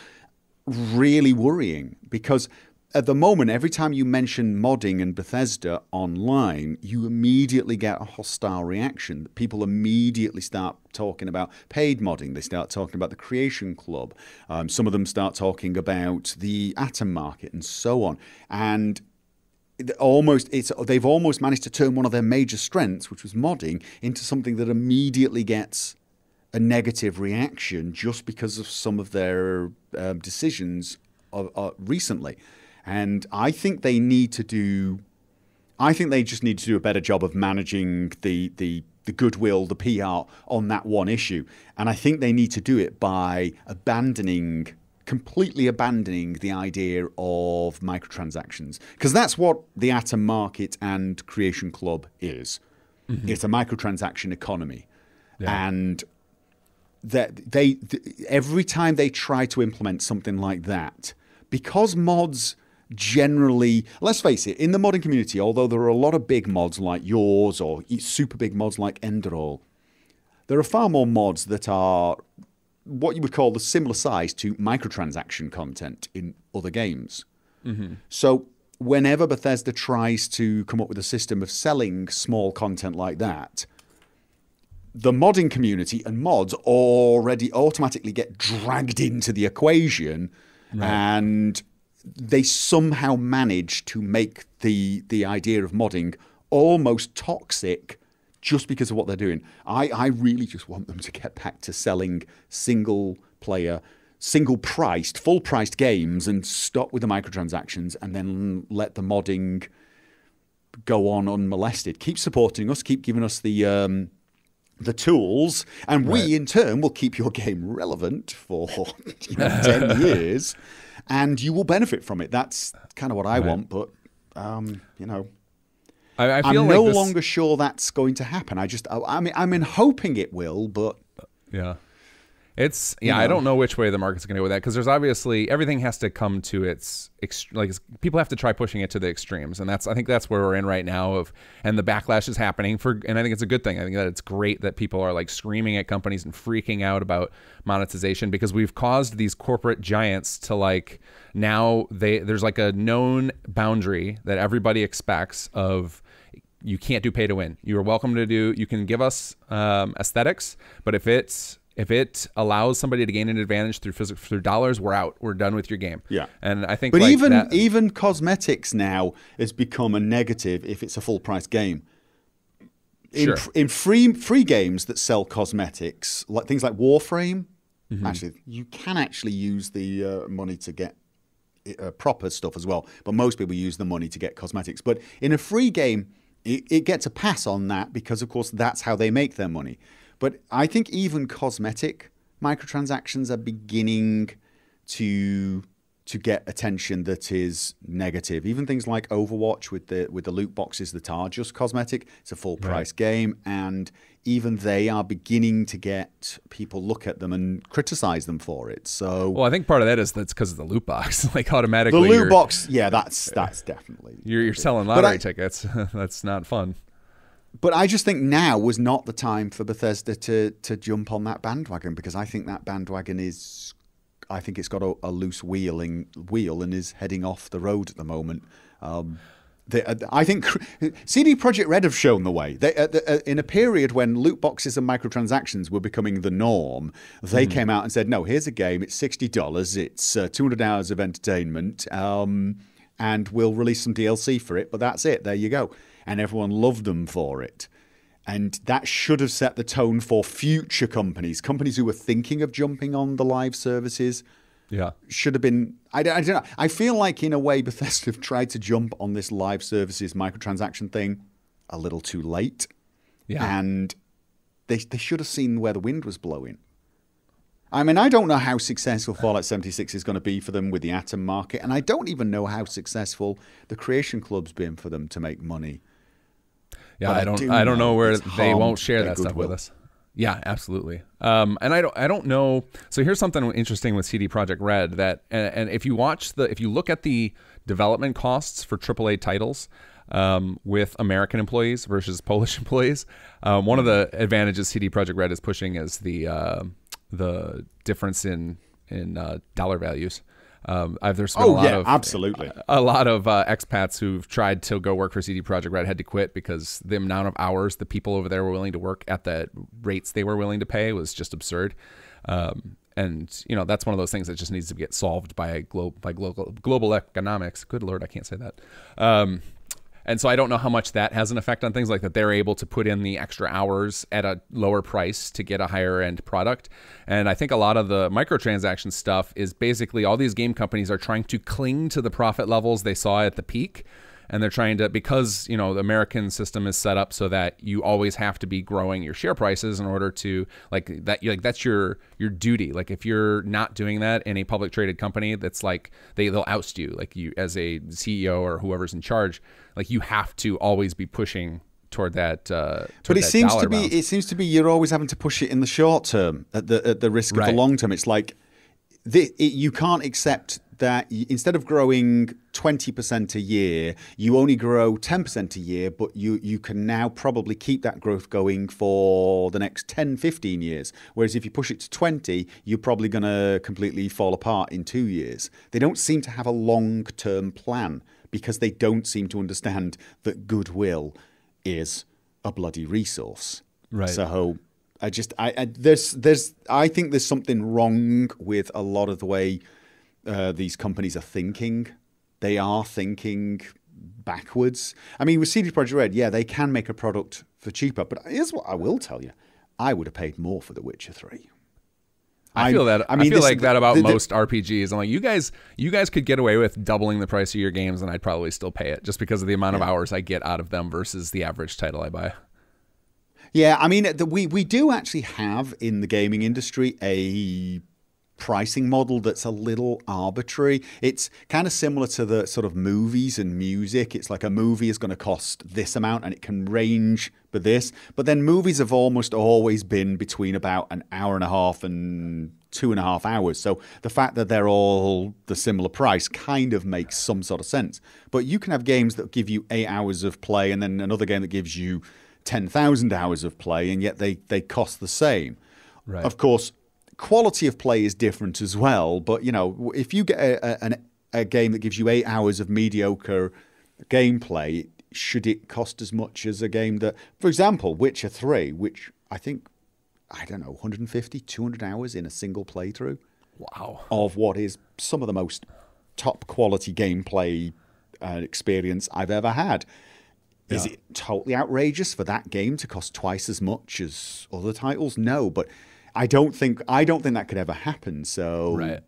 really worrying because at the moment, every time you mention modding and Bethesda online, you immediately get a hostile reaction. People immediately start talking about paid modding. They start talking about the Creation Club. Some of them start talking about the Atom Market and so on. And they've almost managed to turn one of their major strengths, which was modding, into something that immediately gets a negative reaction just because of some of their decisions recently. And I think they just need to do a better job of managing the goodwill, the PR on that one issue. And I think they need to do it by completely abandoning the idea of microtransactions. Because that's what the Atom Market and Creation Club is. Mm-hmm. It's a microtransaction economy. Yeah. And every time they try to implement something like that, because mods generally, let's face it, in the modding community, although there are a lot of big mods like yours or super big mods like Enderall, there are far more mods that are what you would call the similar size to microtransaction content in other games. Mm-hmm. So whenever Bethesda tries to come up with a system of selling small content like that, the modding community and mods already automatically get dragged into the equation, right. And they somehow manage to make the idea of modding almost toxic just because of what they're doing. I really just want them to get back to selling single-player, single-priced, full-priced games and stop with the microtransactions and then let the modding go on unmolested. Keep supporting us, keep giving us the tools, and right. We, in turn, will keep your game relevant for 10 years. And you will benefit from it. That's kind of what I want, but I'm no longer sure that's going to happen. I'm hoping it will, but yeah, I don't know which way the market's going to go with that, because there's obviously everything has to come to its people have to try pushing it to the extremes, and I think that's where we're in right now. And the backlash is happening and I think it's a good thing. I think that it's great that people are like screaming at companies and freaking out about monetization, because we've caused these corporate giants to like now there's like a known boundary that everybody expects of. You can't do pay to win. You are welcome to do. You can give us aesthetics, but if it allows somebody to gain an advantage through dollars, we're out. We're done with your game. Yeah. And I think, but even cosmetics now has become a negative if it's a full price game. In free games that sell cosmetics, like things like Warframe, mm-hmm. actually you can actually use the money to get proper stuff as well. But most people use the money to get cosmetics. But in a free game, it gets a pass on that because, of course, that's how they make their money. But I think even cosmetic microtransactions are beginning to get attention that is negative. Even things like Overwatch with the loot boxes that are just cosmetic. It's a full price game, and even they are beginning to get people look at them and criticize them for it. So, well, I think part of that's because of the loot box. Like automatically, the loot box, yeah, that's definitely you're selling lottery tickets. That's not fun. But I just think now was not the time for Bethesda to jump on that bandwagon, because I think that bandwagon is, I think it's got a loose wheel and is heading off the road at the moment. I think CD Projekt Red have shown the way. In a period when loot boxes and microtransactions were becoming the norm, they came out and said, no, here's a game, it's $60, it's 200 hours of entertainment, and we'll release some DLC for it, but that's it, there you go. And everyone loved them for it. And that should have set the tone for future companies who were thinking of jumping on the live services. Yeah, should have been. I don't know. I feel like in a way Bethesda have tried to jump on this live services microtransaction thing a little too late. Yeah, and they should have seen where the wind was blowing. I mean, I don't know how successful Fallout 76 is going to be for them with the Atom market, and I don't even know how successcul the Creation Club's been for them to make money. Yeah, I don't know where they won't share that stuff with us. Yeah, absolutely. And I don't know. So here's something interesting with CD Projekt Red that, and if you look at the development costs for AAA titles with American employees versus Polish employees, one of the advantages CD Projekt Red is pushing is the difference in dollar values. There's been absolutely a lot of expats who've tried to go work for CD Projekt Red had to quit because the amount of hours the people over there were willing to work at the rates they were willing to pay was just absurd. And that's one of those things that just needs to get solved by global economics. Good Lord, I can't say that. And so I don't know how much that has an effect on things like that. They're able to put in the extra hours at a lower price to get a higher end product. And I think a lot of the microtransaction stuff is basically all these game companies are trying to cling to the profit levels they saw at the peak. And they're trying to, because, the American system is set up so that you always have to be growing your share prices in order to that's your duty. Like if you're not doing that in a public traded company, that's like they'll oust you, like you as a CEO or whoever's in charge, like you have to always be pushing toward that. But it seems to be. It seems to be you're always having to push it in the short term at the risk of the long term. It's like you can't accept that instead of growing 20% a year, you only grow 10% a year, but you can now probably keep that growth going for the next 10, 15 years. Whereas if you push it to 20, you're probably going to completely fall apart in 2 years. They don't seem to have a long-term plan because they don't seem to understand that goodwill is a bloody resource. Right. So I think there's something wrong with a lot of the way these companies are thinking. They are thinking backwards. I mean, with CD Projekt Red, yeah, they can make a product for cheaper, but here's what I will tell you. I would have paid more for The Witcher 3. I feel that. I feel like that about most RPGs. I'm like, you guys could get away with doubling the price of your games, and I'd probably still pay it just because of the amount of hours I get out of them versus the average title I buy. Yeah, I mean, we do actually have in the gaming industry a pricing model that's a little arbitrary. It's kind of similar to the sort of movies and music. It's like a movie is going to cost this amount and it can range for this. But then movies have almost always been between about an hour and a half and 2.5 hours. So the fact that they're all the similar price kind of makes some sort of sense. But you can have games that give you 8 hours of play and then another game that gives you 10,000 hours of play, and yet they cost the same. Right. Of course, quality of play is different as well, but you know, if you get a game that gives you 8 hours of mediocre gameplay, should it cost as much as a game that, for example, Witcher 3, which I think, I don't know, 150, 200 hours in a single playthrough? Wow. Of what is some of the most top quality gameplay experience I've ever had. Yeah. Is it totally outrageous for that game to cost twice as much as other titles? No, but I don't think that could ever happen. So, right.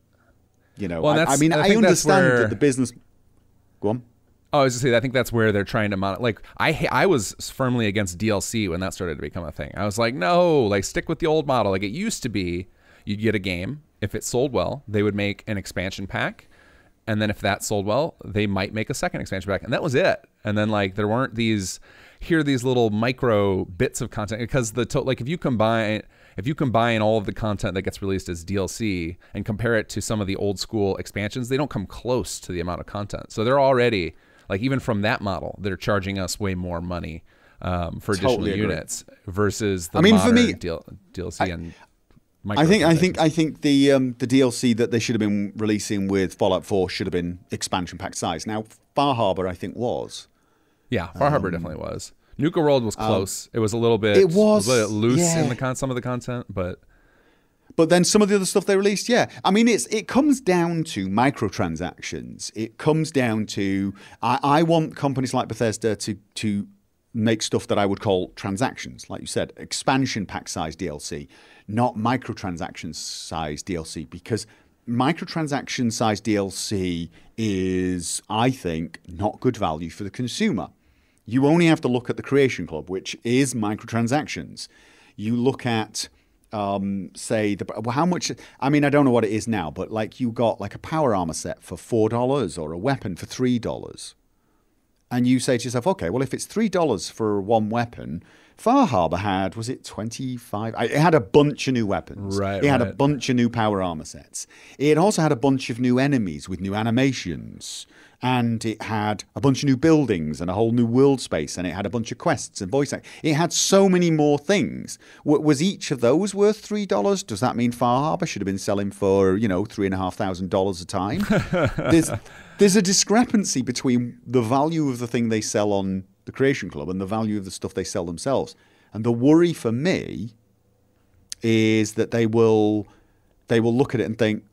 You know, well, I mean, I understand that the business. Go on. Oh, I was just saying, I think that's where they're trying to like. I was firmly against DLC when that started to become a thing. I was like, no, like stick with the old model. Like it used to be, you'd get a game. If it sold well, they would make an expansion pack. And then if that sold well, they might make a second expansion pack. And that was it. And then like there weren't these little micro bits of content, because like if you combine all of the content that gets released as DLC and compare it to some of the old school expansions, they don't come close to the amount of content. So they're already like, even from that model, they're charging us way more money for additional units versus the modern for me, DLC and I think the DLC that they should have been releasing with Fallout 4 should have been expansion pack size. Now, Far Harbor, I think, was. Yeah, Far Harbor definitely was. Nuka World was close. It was a little bit. It was a little bit loose in some of the content, but then some of the other stuff they released, yeah. I mean, it comes down to microtransactions. It comes down to I want companies like Bethesda to make stuff that I would call transactions, like you said, expansion pack size DLC, not microtransaction size DLC, because microtransaction size DLC is, I think, not good value for the consumer. You only have to look at the Creation Club, which is microtransactions. You look at, say, how much, I mean, I don't know what it is now, but like you got like a power armor set for $4 or a weapon for $3. And you say to yourself, okay, well, if it's $3 for one weapon, Far Harbor had, was it 25? It had a bunch of new weapons. Right. It had a bunch of new power armor sets. It also had a bunch of new enemies with new animations. And it had a bunch of new buildings and a whole new world space. And it had a bunch of quests and voice acting. It had so many more things. Was each of those worth $3? Does that mean Far Harbor should have been selling for, $3,500 a time? There's a discrepancy between the value of the thing they sell on the Creation Club and the value of the stuff they sell themselves. And the worry for me is that they will look at it and think,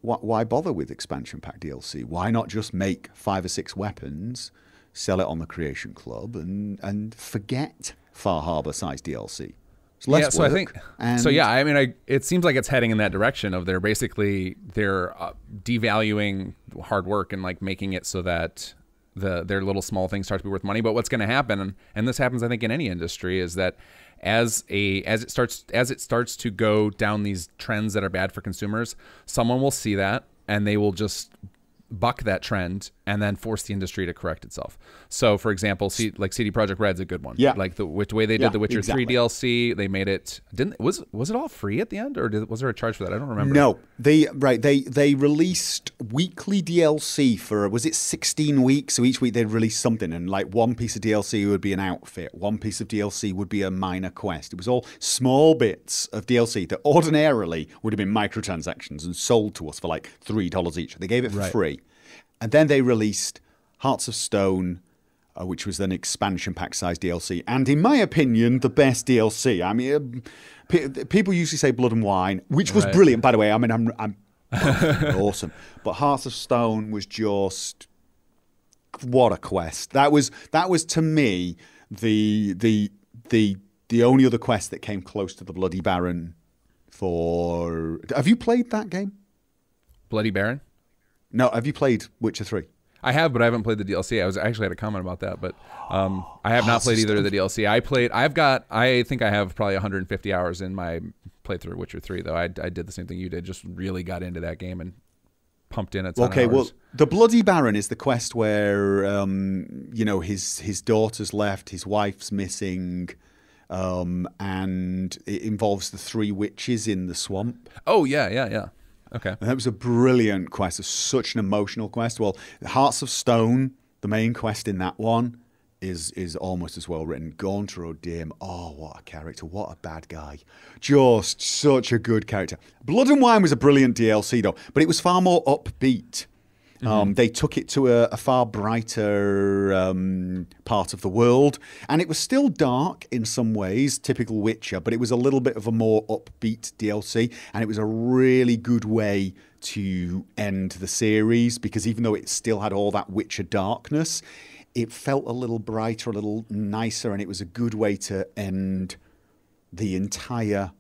why bother with expansion pack DLC? Why not just make 5 or 6 weapons, sell it on the Creation Club, and forget Far Harbor size DLC? It's less so work, I think I mean, it seems like it's heading in that direction of they're devaluing hard work and like making it so that their little small things start to be worth money. But what's going to happen, and this happens I think in any industry, is that as it starts to go down these trends that are bad for consumers, someone will see that and they will just buck that trend and then force the industry to correct itself. So, for example, like CD Projekt Red's a good one. Yeah. Like the way they did the Witcher exactly. 3 DLC, they made it. Was it all free at the end, or was there a charge for that? I don't remember. No, they released weekly DLC for, was it 16 weeks? So each week they'd release something, and like one piece of DLC would be an outfit, one piece of DLC would be a minor quest. It was all small bits of DLC that ordinarily would have been microtransactions and sold to us for like $3 each. They gave it for free. And then they released Hearts of Stone, which was an expansion pack size DLC. And in my opinion, the best DLC. I mean, people usually say Blood and Wine, which was brilliant, by the way. I mean, I'm awesome. But Hearts of Stone was just, what a quest. That was to me the only other quest that came close to the Bloody Baron for... Have you played that game? Bloody Baron? No, have you played Witcher 3? I have, but I haven't played the DLC. I actually had a comment about that, but I have not played either of the DLC. I think I have probably 150 hours in my playthrough of Witcher 3, though. I did the same thing you did, just really got into that game and pumped in a ton of hours. Well, the Bloody Baron is the quest where, his daughter's left, his wife's missing, and it involves the 3 witches in the swamp. Oh, yeah. Okay. And that was a brilliant quest. It's such an emotional quest. Well, Hearts of Stone, the main quest in that one, is almost as well written. Gaunter O'Dim, oh, what a character. What a bad guy. Just such a good character. Blood and Wine was a brilliant DLC, though, but it was far more upbeat. They took it to a far brighter part of the world, and it was still dark in some ways, typical Witcher, but it was a little bit of a more upbeat DLC, and it was a really good way to end the series, because even though it still had all that Witcher darkness, it felt a little brighter, a little nicer, and it was a good way to end the entire,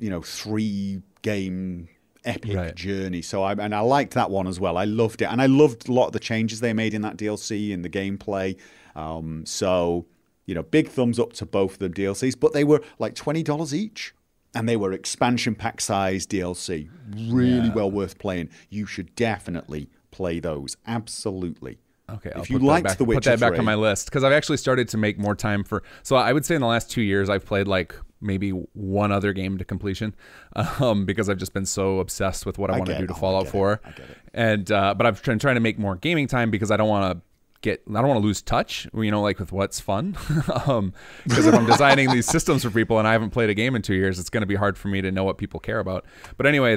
3-game epic journey. So I liked that one as well. I loved it, and I loved a lot of the changes they made in that DLC in the gameplay. Big thumbs up to both of the DLCs, but they were like $20 each, and they were expansion pack size DLC. Really well worth playing. You should definitely play those. Absolutely. Okay, if you liked The Witcher 3, put that back on my list, because I've actually started to make more time for. So I would say in the last 2 years, I've played like maybe one other game to completion, because I've just been so obsessed with what I want to do to Fallout 4. I get it. And but I've been trying to make more gaming time because I don't want to lose touch, like with what's fun. Because if I'm designing these systems for people and I haven't played a game in 2 years, it's going to be hard for me to know what people care about. But anyway,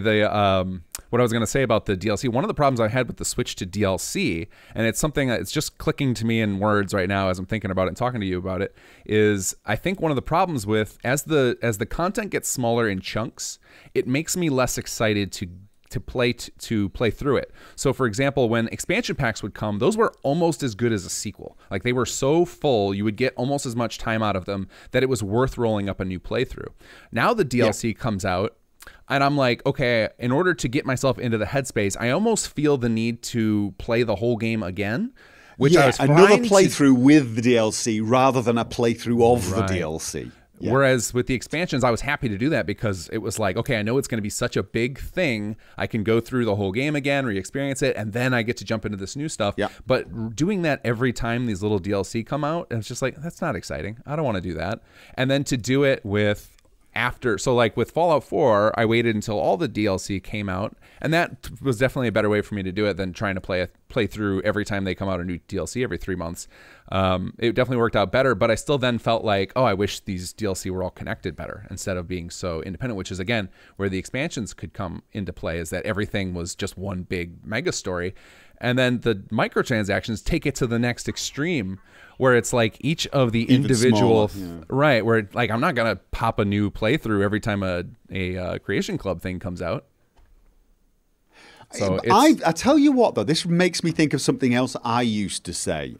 what I was going to say about the DLC, one of the problems I had with the switch to DLC, and it's something that's just clicking to me in words right now as I'm thinking about it and talking to you about it, is I think one of the problems with, as the content gets smaller in chunks, it makes me less excited to play through it. So for example, when expansion packs would come, those were almost as good as a sequel. Like they were so full, you would get almost as much time out of them that it was worth rolling up a new playthrough. Now the DLC comes out, and I'm like, okay, in order to get myself into the headspace, I almost feel the need to play the whole game again. Which I was another playthrough with the DLC rather than a playthrough of the DLC. Yeah. Whereas with the expansions, I was happy to do that because it was like, okay, I know it's going to be such a big thing. I can go through the whole game again, re-experience it, and then I get to jump into this new stuff. Yeah. But doing that every time these little DLC come out, it's just like, that's not exciting. I don't want to do that. And then to do it with so like with Fallout 4, I waited until all the DLC came out, and that was definitely a better way for me to do it than trying to play through every time they come out a new DLC every 3 months. It definitely worked out better, but I still then felt like, oh, I wish these DLC were all connected better instead of being so independent, which is, again, where the expansions could come into play, is that everything was just one big mega story. And then the microtransactions take it to the next extreme, where it's like each of the individual, right, where like I'm not going to pop a new playthrough every time a Creation Club thing comes out. So I tell you what, though, this makes me think of something else I used to say.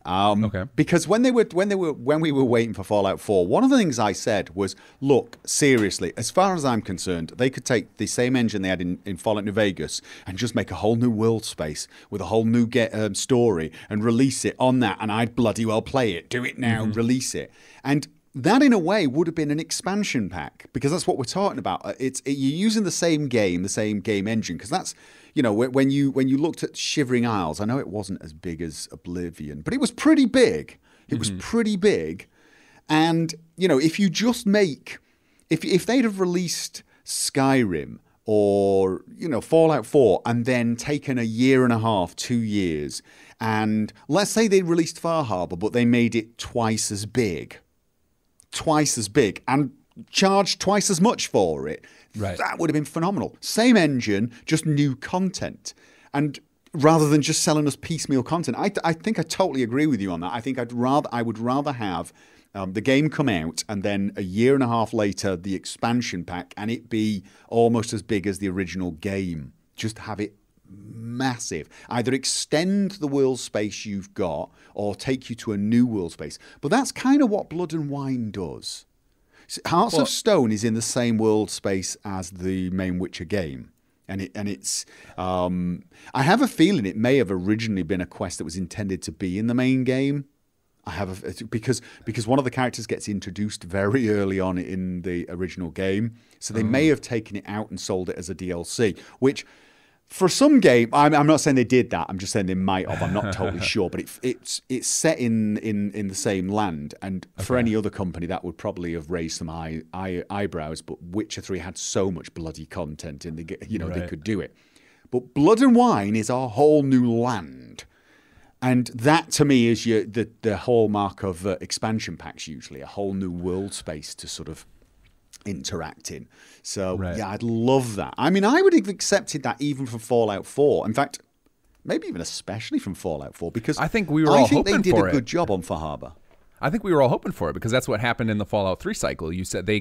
Because when we were waiting for Fallout 4, one of the things I said was, look, seriously, as far as I'm concerned, they could take the same engine they had in Fallout New Vegas and just make a whole new world space with a whole new story and release it on that, and I'd bloody well play it. Do it now, release it. And that in a way would have been an expansion pack, because that's what we're talking about. You're using the same game engine, because that's, when you looked at Shivering Isles, I know it wasn't as big as Oblivion, but it was pretty big. It was pretty big. And, if you just make, if they'd have released Skyrim or, Fallout 4 and then taken a year and a half, 2 years, and let's say they released Far Harbor, but they made it twice as big, and charged twice as much for it, right, that would have been phenomenal. Same engine, just new content. And rather than just selling us piecemeal content, I think I totally agree with you on that. I think I would rather have the game come out and then a year and a half later the expansion pack, and it be almost as big as the original game. Just have it massive. Either extend the world space you've got or take you to a new world space. But that's kind of what Blood and Wine does. Hearts of Stone is in the same world space as the main Witcher game. And it's I have a feeling it may have originally been a quest that was intended to be in the main game. Because one of the characters gets introduced very early on in the original game, so they may have taken it out and sold it as a DLC. Which, for some game, I'm not saying they did that. I'm just saying they might have. I'm not totally sure, but it's set in the same land, and for any other company that would probably have raised some eyebrows. But Witcher 3 had so much bloody content in the they could do it. But Blood and Wine is a whole new land. And that, to me, is the hallmark of expansion packs, usually. A whole new world space to sort of interact in. So, yeah, I'd love that. I mean, I would have accepted that even from Fallout 4. In fact, maybe even especially from Fallout 4, because I think we were all hoping for it. I think they did a good job on Far Harbor. I think we were all hoping for it, because that's what happened in the Fallout 3 cycle. You said they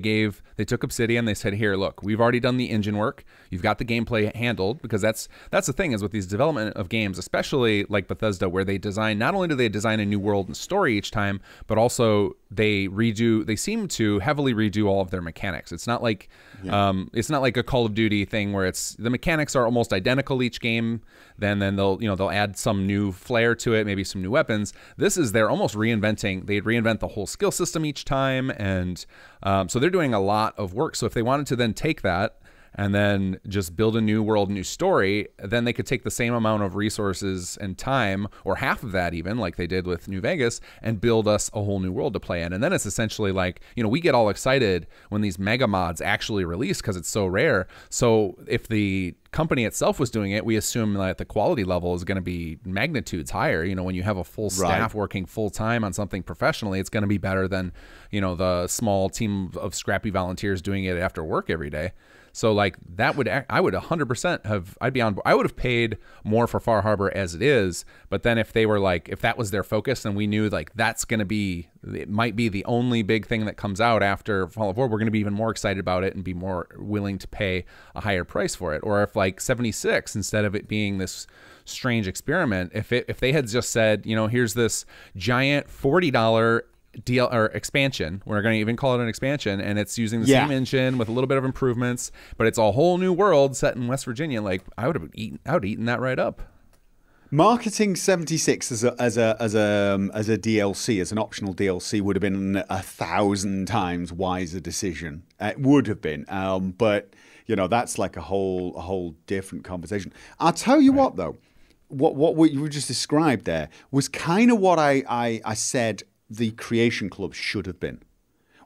took Obsidian, they said, here, look, we've already done the engine work. You've got the gameplay handled, because that's the thing is with these development of games, especially like Bethesda, where they design, not only do they design a new world and story each time, but also they seem to heavily redo all of their mechanics. It's not like a Call of Duty thing where the mechanics are almost identical each game. Then they'll add some new flair to it, maybe some new weapons. This is they're almost reinventing. They'd reinvent the whole skill system each time, and so they're doing a lot of work. So if they wanted to then take that and then just build a new world, new story, then they could take the same amount of resources and time, or half of that even, like they did with New Vegas, and build us a whole new world to play in. And then it's essentially like, we get all excited when these mega mods actually release because it's so rare. So if the company itself was doing it, we assume that the quality level is going to be magnitudes higher. When you have a full staff working full time on something professionally, it's going to be better than, the small team of scrappy volunteers doing it after work every day. So like I would 100% have, I'd be on board. I would have paid more for Far Harbor as it is, but then if they were like, if that was their focus and we knew like that's going to be, it might be the only big thing that comes out after Fallout 4, we're going to be even more excited about it and be more willing to pay a higher price for it. Or if like 76, instead of it being this strange experiment, if they had just said, here's this giant $40 or expansion, we're going to even call it an expansion, and it's using the same engine with a little bit of improvements, but it's a whole new world set in West Virginia, like I would have eaten that right up. Marketing 76 as a DLC, as an optional DLC, would have been 1,000 times wiser decision. It would have been, but that's like a whole different conversation. I'll tell you what though, what you just described there was kind of what I said the Creation Club should have been.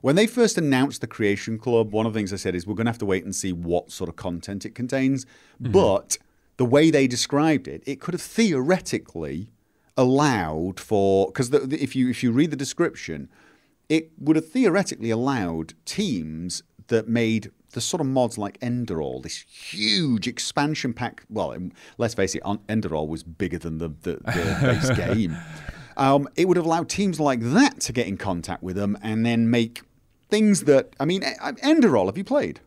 When they first announced the Creation Club, one of the things I said is we're going to have to wait and see what sort of content it contains. Mm-hmm. But the way they described it, it could have theoretically allowed for, because if you read the description, it would have theoretically allowed teams that made the sort of mods like Enderall, this huge expansion pack. Well, let's face it, Enderall was bigger than the base game. It would have allowed teams like that to get in contact with them and then make things that, I mean, Enderall, have you played?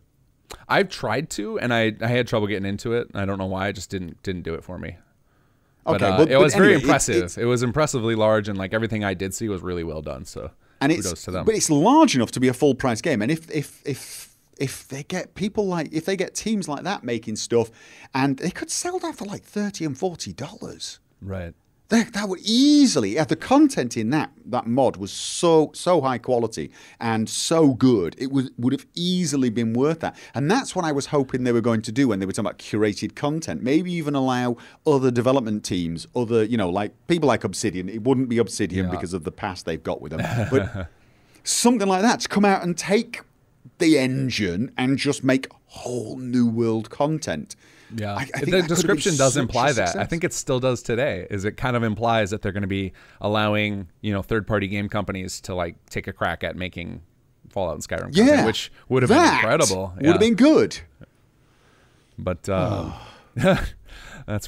I've tried to, and I had trouble getting into it. I don't know why. It just didn't do it for me. But, it was very impressive. It was impressively large, and like everything I did see was really well done. So kudos to them. But it's large enough to be a full price game. And if they get if they get teams like that making stuff, and they could sell that for like $30 and $40. Right. That would easily, the content in that mod was so high quality and so good, it would have easily been worth that. And that's what I was hoping they were going to do when they were talking about curated content. Maybe even allow other development teams, other, like people like Obsidian. It wouldn't be Obsidian because of the past they've got with them, but something like that to come out and take the engine and just make whole new world content. Yeah, I think the description does imply that. I think it still does today. Is it kind of implies that they're going to be allowing third-party game companies to like take a crack at making Fallout and Skyrim content, which would have been incredible. Would have been good. But that's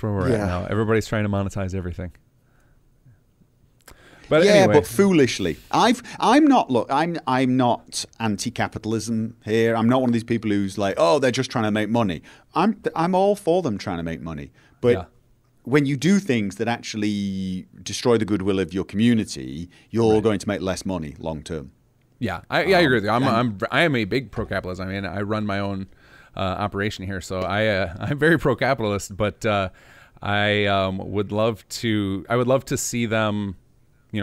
where we're at now. Everybody's trying to monetize everything. But anyway. But foolishly, I'm not anti-capitalism here. I'm not one of these people who's like, oh, they're just trying to make money. I'm all for them trying to make money. But when you do things that actually destroy the goodwill of your community, you're going to make less money long term. Yeah, I agree with you. I am a big pro-capitalist. I mean, I run my own operation here, so I'm very pro-capitalist. But I would love to see them,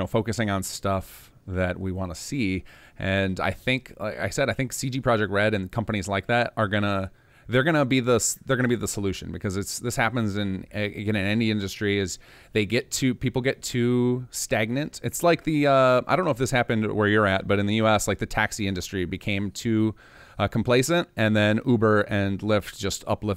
focusing on stuff that we want to see. And I think, like I said, I think CG Projekt Red and companies like that are they're gonna be the solution, because this happens in any industry. Is people get too stagnant. It's like I don't know if this happened where you're at, but in the U.S., like the taxi industry became too complacent, and then Uber and Lyft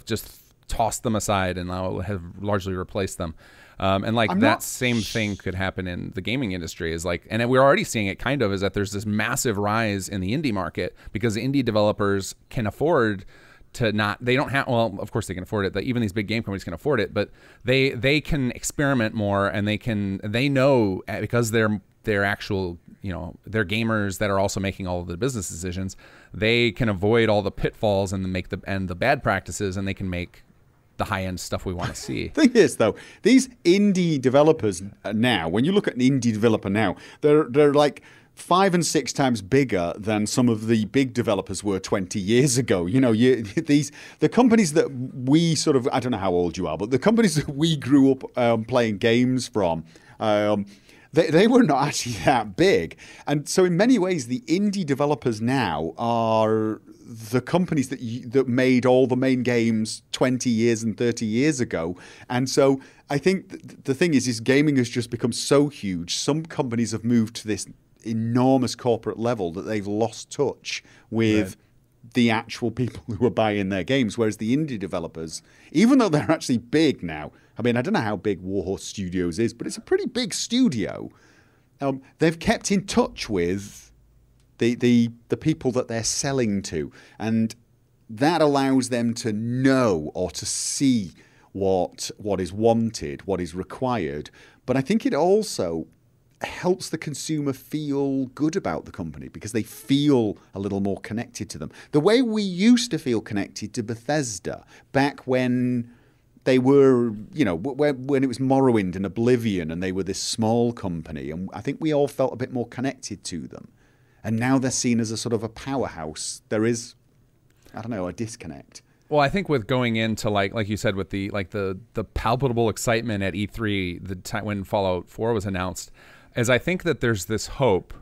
just tossed them aside and now have largely replaced them. And same thing could happen in the gaming industry, and we're already seeing it kind of, is that there's this massive rise in the indie market because the indie developers can afford to of course they can afford it. Even these big game companies can afford it, but they can experiment more, and they know, because they're actual, they're gamers that are also making all of the business decisions. They can avoid all the pitfalls and the bad practices, and they can make the high-end stuff we want to see. Thing is, though, these indie developers now, when you look at an indie developer now, they're like 5 and 6 times bigger than some of the big developers were 20 years ago. The companies that we sort of, I don't know how old you are, but the companies that we grew up playing games from, they were not actually that big. And so in many ways, the indie developers now are the companies that made all the main games 20 years and 30 years ago. And so I think the thing is gaming has just become so huge. Some companies have moved to this enormous corporate level that they've lost touch with the actual people who are buying their games. Whereas the indie developers, even though they're actually big now, I mean, I don't know how big Warhorse Studios is, but it's a pretty big studio. They've kept in touch with the people that they're selling to, and that allows them to know or to see what is wanted, what is required. But I think it also helps the consumer feel good about the company because they feel a little more connected to them. The way we used to feel connected to Bethesda back when they were, when it was Morrowind and Oblivion and they were this small company, and I think we all felt a bit more connected to them. And now they're seen as a sort of a powerhouse. There is, I don't know, a disconnect. Well, I think with going into like you said, with the palpable excitement at E3, the time when Fallout 4 was announced, is I think that there's this hope,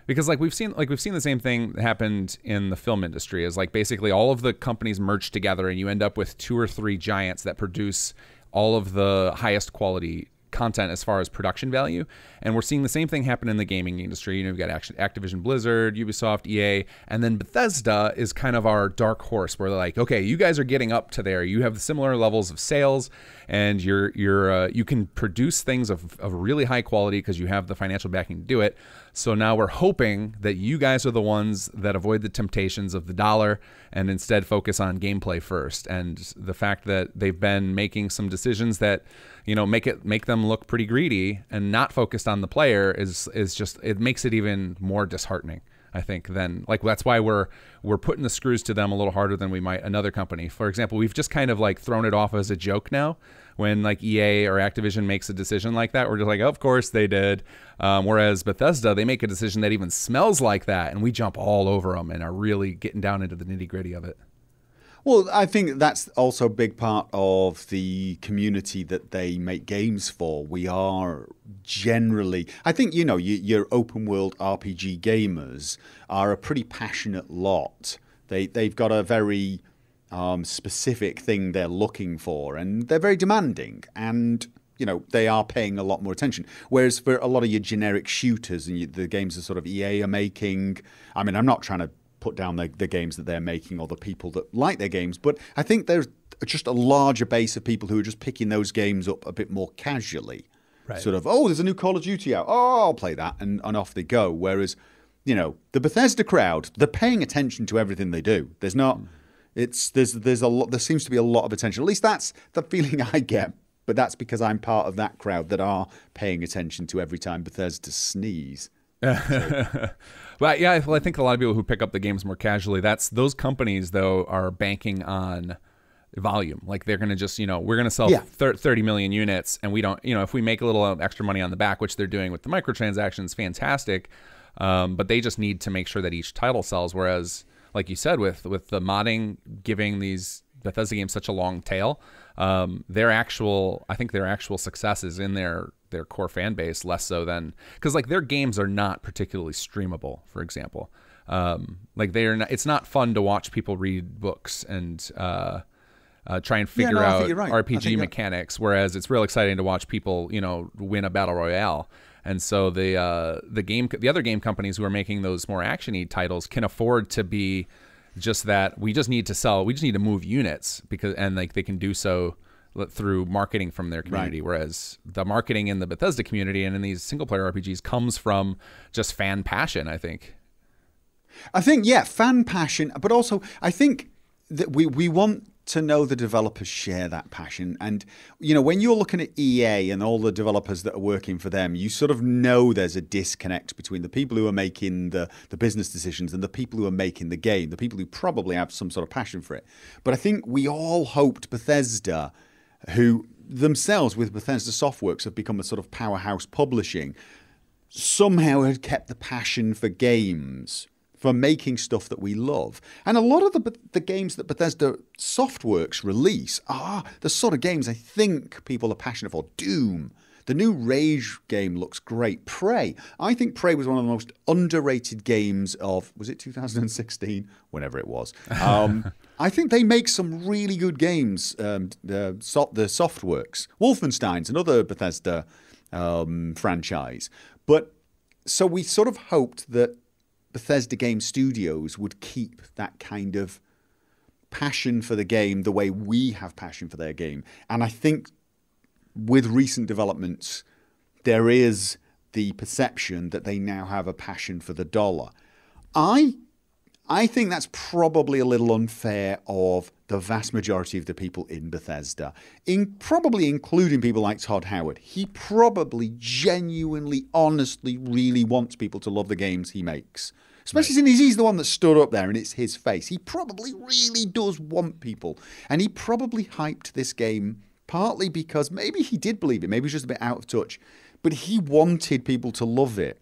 because we've seen the same thing that happened in the film industry, is basically all of the companies merge together and you end up with 2 or 3 giants that produce all of the highest quality content as far as production value. And we're seeing the same thing happen in the gaming industry. You've got Activision Blizzard, Ubisoft, EA, and then Bethesda is kind of our dark horse, where they're like, okay, you guys are getting up to there. You have similar levels of sales, and you can produce things of really high quality because you have the financial backing to do it. So now we're hoping that you guys are the ones that avoid the temptations of the dollar and instead focus on gameplay first. And the fact that they've been making some decisions that, make them look pretty greedy and not focused on the player is just, it makes it even more disheartening, I think. Then that's why we're putting the screws to them a little harder than we might another company. For example, we've just kind of thrown it off as a joke now. When EA or Activision makes a decision like that, we're just like, oh, of course they did. Whereas Bethesda, they make a decision that even smells like that, and we jump all over them and are really getting down into the nitty gritty of it. Well, I think that's also a big part of the community that they make games for. We are generally, I think, your open world RPG gamers are a pretty passionate lot. They've got a very specific thing they're looking for, and they're very demanding, and they are paying a lot more attention. Whereas for a lot of your generic shooters and the games that sort of EA are making, I mean, I'm not trying to put down the games that they're making or the people that like their games, but I think there's just a larger base of people who are just picking those games up a bit more casually. Right. Sort of, oh, there's a new Call of Duty out. Oh, I'll play that, and off they go. Whereas, the Bethesda crowd, they're paying attention to everything they do. There's not, there's a lot. There seems to be a lot of attention. At least that's the feeling I get. But that's because I'm part of that crowd that are paying attention to every time Bethesda sneeze. Well, yeah, I think a lot of people who pick up the games more casually, those companies, though, are banking on volume. Like they're going to just, we're going to sell 30 million units, and we don't, if we make a little extra money on the back, which they're doing with the microtransactions, fantastic. But they just need to make sure that each title sells. Whereas, like you said, with the modding giving these Bethesda games such a long tail, I think their actual successes in their core fan base less so than, because like their games are not particularly streamable, for example. Like it's not fun to watch people read books and try and figure out RPG mechanics, whereas it's real exciting to watch people win a battle royale. And so the other game companies who are making those more action-y titles can afford to be just that we just need to move units and like they can do so through marketing from their community. Right. Whereas the marketing in the Bethesda community and in these single player RPGs comes from just fan passion, I think. Yeah, fan passion, but also I think that we want to know the developers share that passion. And, when you're looking at EA and all the developers that are working for them, you sort of know there's a disconnect between the people who are making the business decisions and the people who are making the game, the people who probably have some sort of passion for it. But I think we all hoped Bethesda, who themselves with Bethesda Softworks have become a sort of powerhouse publishing, somehow had kept the passion for games, for making stuff that we love. And a lot of the games that Bethesda Softworks release are the sort of games I think people are passionate for. Doom. The new Rage game looks great. Prey. I think Prey was one of the most underrated games of, was it 2016? Whenever it was. I think they make some really good games, the Softworks. Wolfenstein's another Bethesda franchise. But so we sort of hoped that Bethesda Game Studios would keep that kind of passion for the game the way we have passion for their game. And I think with recent developments, there is the perception that they now have a passion for the dollar. I think that's probably a little unfair of the vast majority of the people in Bethesda, probably including people like Todd Howard. He probably genuinely, honestly, really wants people to love the games he makes. Especially since he's the one that stood up there and it's his face. He probably really does want people. And he probably hyped this game partly because maybe he did believe it. Maybe he's just a bit out of touch. But he wanted people to love it.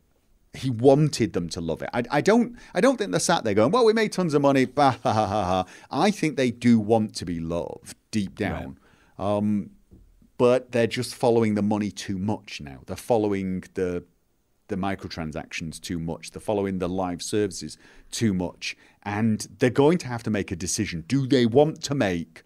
He wanted them to love it. I don't think they're sat there going, well, we made tons of money. Bah, ha, ha, ha, ha. I think they do want to be loved deep down. Right. But they're just following the money too much now. They're following the microtransactions too much. They're following the live services too much. And they're going to have to make a decision. Do they want to make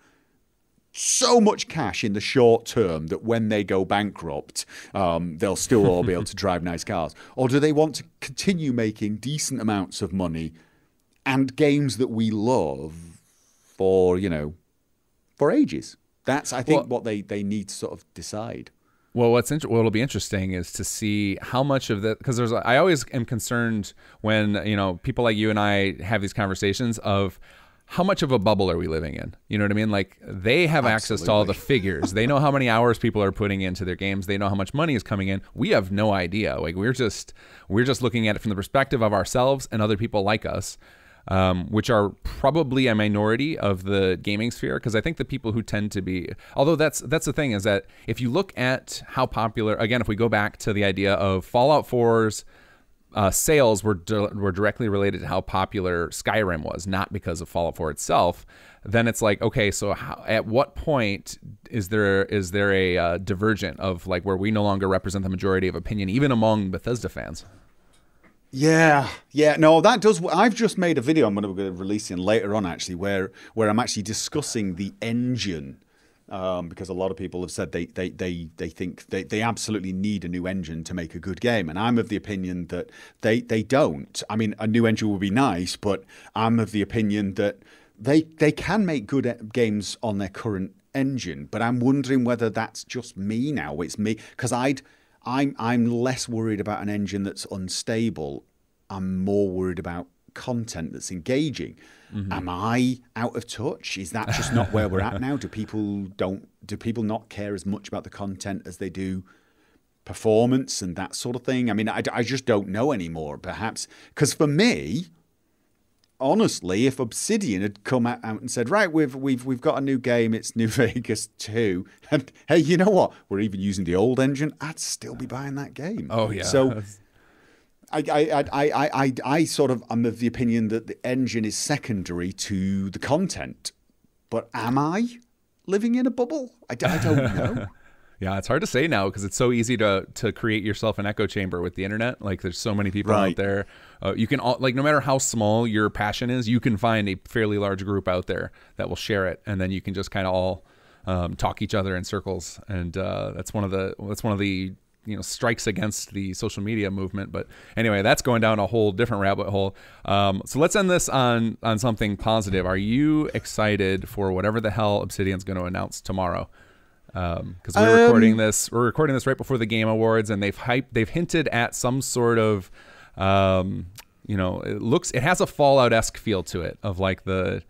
so much cash in the short term that when they go bankrupt, they'll still all be able to drive nice cars? Or do they want to continue making decent amounts of money and games that we love for, for ages? That's, I think, what they need to sort of decide. Well, what'll be interesting is to see how much of that, because I always am concerned when, people like you and I have these conversations of how much of a bubble are we living in? You know what I mean? Like they have access to all the figures. They know how many hours people are putting into their games. They know how much money is coming in. We have no idea. Like we're just looking at it from the perspective of ourselves and other people like us, which are probably a minority of the gaming sphere. Because I think the people who tend to be, although that's the thing, is that if you look at how popular, again, if we go back to the idea of Fallout 4's sales were directly related to how popular Skyrim was, not because of Fallout 4 itself, then it's like, okay, so at what point is there a divergent of like where we no longer represent the majority of opinion, even among Bethesda fans? Yeah, no, that does. I've just made a video I'm going to be releasing later on, actually, where I'm actually discussing the engine, because a lot of people have said they think they absolutely need a new engine to make a good game, and I'm of the opinion that they don't. I mean, a new engine would be nice, but I'm of the opinion that they can make good games on their current engine. But I'm wondering whether that's just me now. It's me, because I'm less worried about an engine that's unstable. I'm more worried about content that's engaging. Mm-hmm. Am I out of touch? Is that just not where we're at now? Do people not care as much about the content as they do performance and that sort of thing? I mean, I just don't know anymore. Perhaps because for me, honestly, if Obsidian had come out and said, right, we've got a new game, it's New Vegas 2, and hey, you know what? We're even using the old engine, I'd still be buying that game. Oh yeah. So I sort of am of the opinion that the engine is secondary to the content. But am I living in a bubble? I don't know. Yeah, it's hard to say now because it's so easy to create yourself an echo chamber with the internet. Like there's so many people out there. You can like, no matter how small your passion is, you can find a fairly large group out there that will share it, and then you can just kind of all talk each other in circles. And that's one of the strikes against the social media movement. But anyway, that's going down a whole different rabbit hole. So let's end this on something positive. Are you excited for whatever the hell Obsidian's going to announce tomorrow? Because we're recording this right before the Game Awards, and they've hinted at some sort of it has a Fallout-esque feel to it, of like the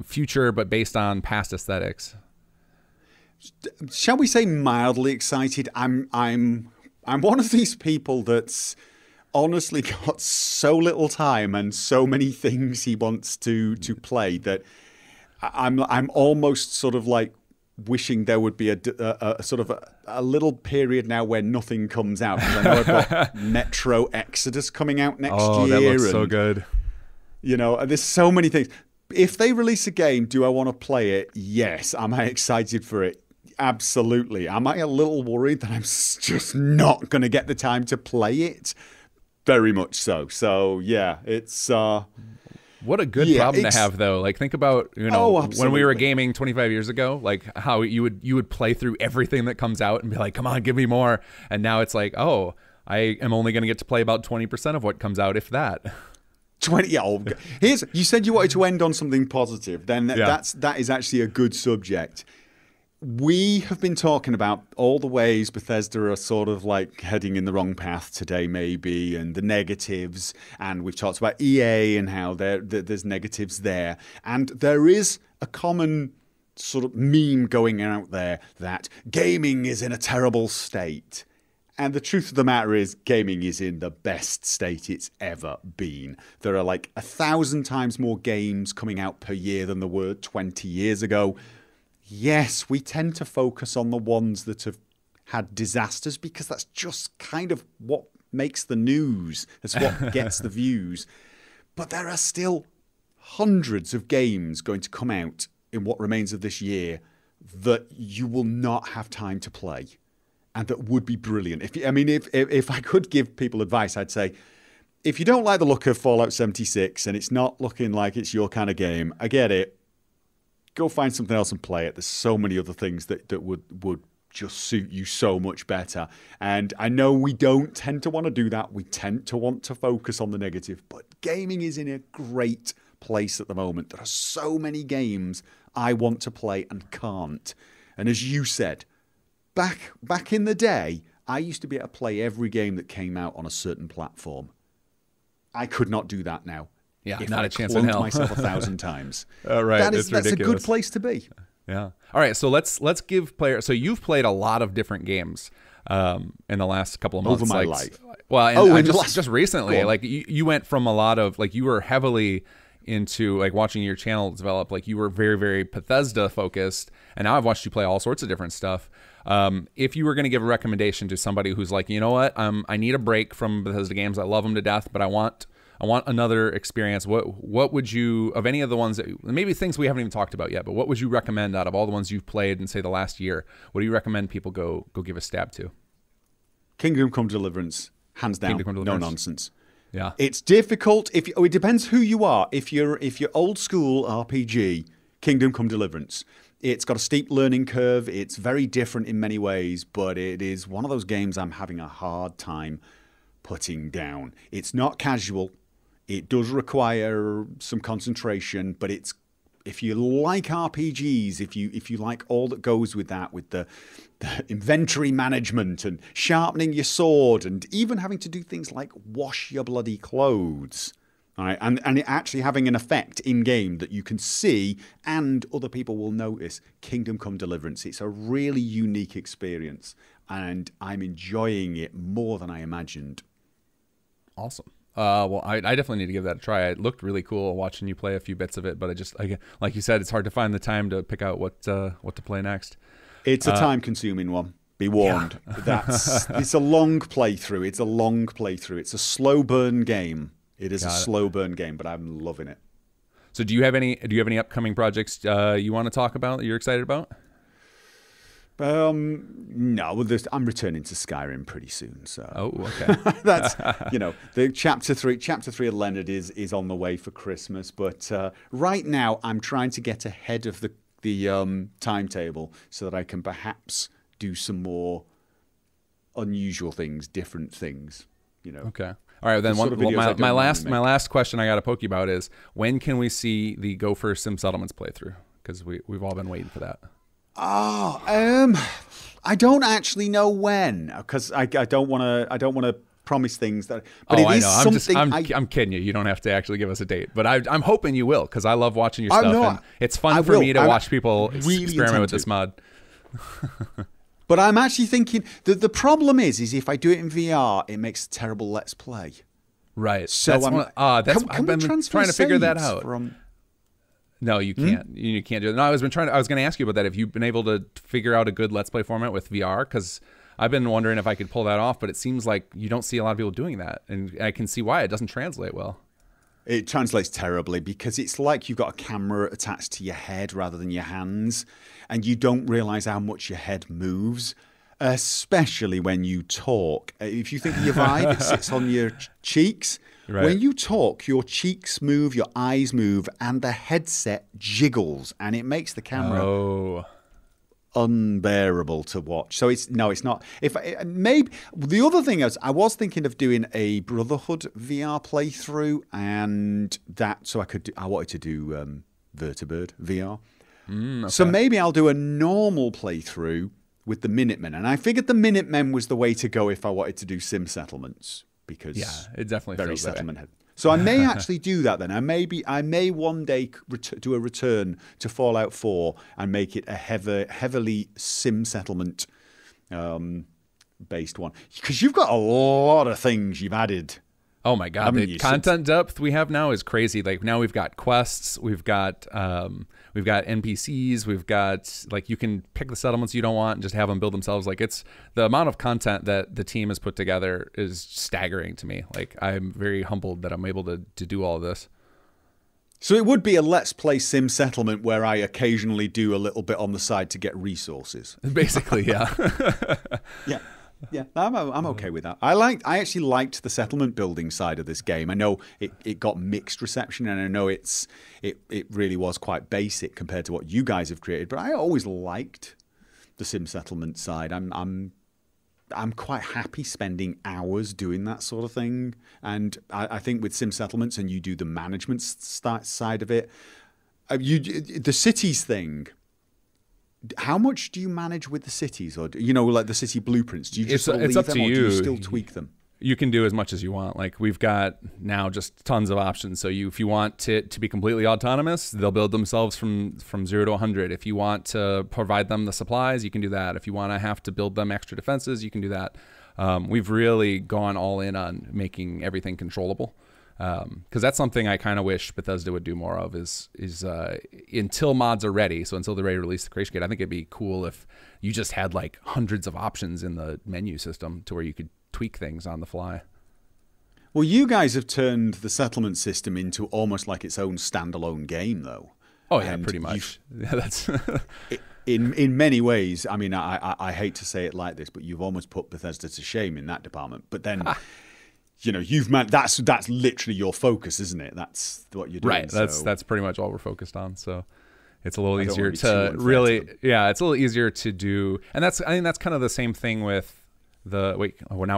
future but based on past aesthetics. Shall we say mildly excited? I'm one of these people that's honestly got so little time and so many things he wants to play that I'm almost sort of like wishing there would be a sort of a little period now where nothing comes out. Because I know I've got Metro Exodus coming out next year. Oh, that looks so good. And there's so many things. If they release a game, do I want to play it? Yes. Am I excited for it? Absolutely. Am I a little worried that I'm just not going to get the time to play it? Very much so. So, yeah, it's... What a good problem to have, though. Like, think about when we were gaming 25 years ago, like how you would play through everything that comes out and be like, "Come on, give me more." And now it's like, "Oh, I am only going to get to play about 20% of what comes out, if that." 20. Yeah. You said you wanted to end on something positive. Then that is actually a good subject. We have been talking about all the ways Bethesda are sort of like heading in the wrong path today, maybe, and the negatives. And we've talked about EA and how there's negatives there. And there is a common sort of meme going out there that gaming is in a terrible state. And the truth of the matter is, gaming is in the best state it's ever been. There are like 1,000 times more games coming out per year than there were 20 years ago. Yes, we tend to focus on the ones that have had disasters because that's just kind of what makes the news. That's what gets the views. But there are still hundreds of games going to come out in what remains of this year that you will not have time to play and that would be brilliant. If I could give people advice, I'd say, if you don't like the look of Fallout 76 and it's not looking like it's your kind of game, I get it. Go find something else and play it. There's so many other things that would just suit you so much better. And I know we don't tend to want to do that. We tend to want to focus on the negative. But gaming is in a great place at the moment. There are so many games I want to play and can't. And as you said, back in the day, I used to be able to play every game that came out on a certain platform. I could not do that now. Yeah, if not I a chance in hell. myself 1,000 times. Right, that's a good place to be. Yeah. All right, so let's give players. So you've played a lot of different games in the last couple of months. Over my life. Well, and just recently, like you went from a lot of like you were heavily into like watching your channel develop. Like you were very, very Bethesda focused, and now I've watched you play all sorts of different stuff. If you were going to give a recommendation to somebody who's like, you know what, I need a break from Bethesda games. I love them to death, but I want another experience. What would you, of any of the ones that maybe things we haven't even talked about yet, but what would you recommend out of all the ones you've played in say the last year? What do you recommend people go give a stab to? Kingdom Come Deliverance, hands down, no nonsense. Yeah, it's difficult. It depends who you are. If you're old school RPG, Kingdom Come Deliverance. It's got a steep learning curve. It's very different in many ways, but it is one of those games I'm having a hard time putting down. It's not casual. It does require some concentration, but if you like RPGs, if you like all that goes with that, with the inventory management and sharpening your sword and even having to do things like wash your bloody clothes, all right, and it actually having an effect in game that you can see and other people will notice. Kingdom Come Deliverance. It's a really unique experience, and I'm enjoying it more than I imagined. Awesome. Well, I definitely need to give that a try. It looked really cool watching you play a few bits of it, but like you said, it's hard to find the time to pick out what to play next. It's a time-consuming one. Be warned. Yeah. It's a long playthrough. It's a slow burn game. It is slow burn game, but I'm loving it. So do you have any upcoming projects you want to talk about that you're excited about? No, I'm returning to Skyrim pretty soon. So okay. That's the chapter 3 of Leonard is on the way for Christmas, but right now I'm trying to get ahead of the timetable so that I can perhaps do some more unusual things, different things. Okay. All right, then my last question I got to poke you about is, when can we see the Gopher Sim Settlements playthrough? Because we've all been waiting for that. I don't actually know when, because I don't want to promise things that. But it is something. I'm kidding you. You don't have to actually give us a date, but I'm hoping you will, because I love watching your stuff, and it's fun for me to watch people experiment with this mod. But I'm actually thinking that the problem is if I do it in VR, it makes a terrible Let's Play. Right. So I've been trying to figure that out. No, you can't. You can't do it. No, I was going to ask you about that. If you've been able to figure out a good Let's Play format with VR, because I've been wondering if I could pull that off, but it seems like you don't see a lot of people doing that, and I can see why it doesn't translate well. It translates terribly because it's like you've got a camera attached to your head rather than your hands, and you don't realize how much your head moves, especially when you talk. If you think of your Vive, it sits on your cheeks. Right. When you talk, your cheeks move, your eyes move, and the headset jiggles, and it makes the camera unbearable to watch. So it's not. Maybe the other thing is, I was thinking of doing a Brotherhood VR playthrough, and I wanted to do Vertibird VR. Okay. So maybe I'll do a normal playthrough with the Minutemen, and I figured the Minutemen was the way to go if I wanted to do sim settlements, because it definitely very feels settlement heavy. So I may actually do that then. I may one day do a return to Fallout 4 and make it a heavily sim settlement based one, because you've got a lot of things you've added. Oh my God, the content depth we have now is crazy. Like now we've got quests, we've got NPCs, we've got, like, you can pick the settlements you don't want and just have them build themselves. Like, it's the amount of content that the team has put together is staggering to me. Like, I'm very humbled that I'm able to do all of this. So it would be a Let's Play sim settlement where I occasionally do a little bit on the side to get resources. Basically, yeah. Yeah, I'm okay with that. I actually liked the settlement building side of this game. I know it got mixed reception, and I know it really was quite basic compared to what you guys have created. But I always liked the sim settlement side. I'm quite happy spending hours doing that sort of thing. And I think with sim settlements, and you do the management side of it, the cities thing. How much do you manage with the cities, or like the city blueprints? Do you just leave them, or do you still tweak them? You can do as much as you want. Like, we've got now just tons of options. So if you want it to be completely autonomous, they'll build themselves from 0 to 100. If you want to provide them the supplies, you can do that. If you want to have to build them extra defenses, you can do that. We've really gone all in on making everything controllable. Because that's something I kind of wish Bethesda would do more of is until mods are ready. So until they're ready to release the creation kit, I think it'd be cool if you just had like hundreds of options in the menu system to where you could tweak things on the fly. Well, you guys have turned the settlement system into almost like its own standalone game, though. Oh yeah, pretty much. Yeah, that's in many ways. I mean, I hate to say it like this, but you've almost put Bethesda to shame in that department. But then. You know, that's literally your focus, isn't it? That's what you're doing. Right. That's pretty much all we're focused on. So it's a little easier to really, yeah, it's a little easier to do. And I think that's kind of the same thing with now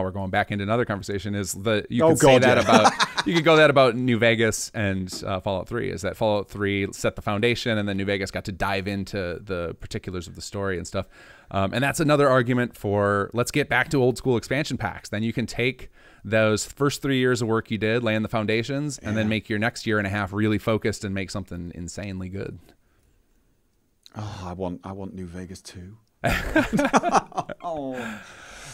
we're going back into another conversation is you could go that about New Vegas and Fallout 3 is that Fallout 3 set the foundation and then New Vegas got to dive into the particulars of the story and stuff. And that's another argument for let's get back to old school expansion packs. Then you can take those first 3 years of work you did, laying the foundations, and then make your next year and a half really focused and make something insanely good. Oh, I want New Vegas too. Oh.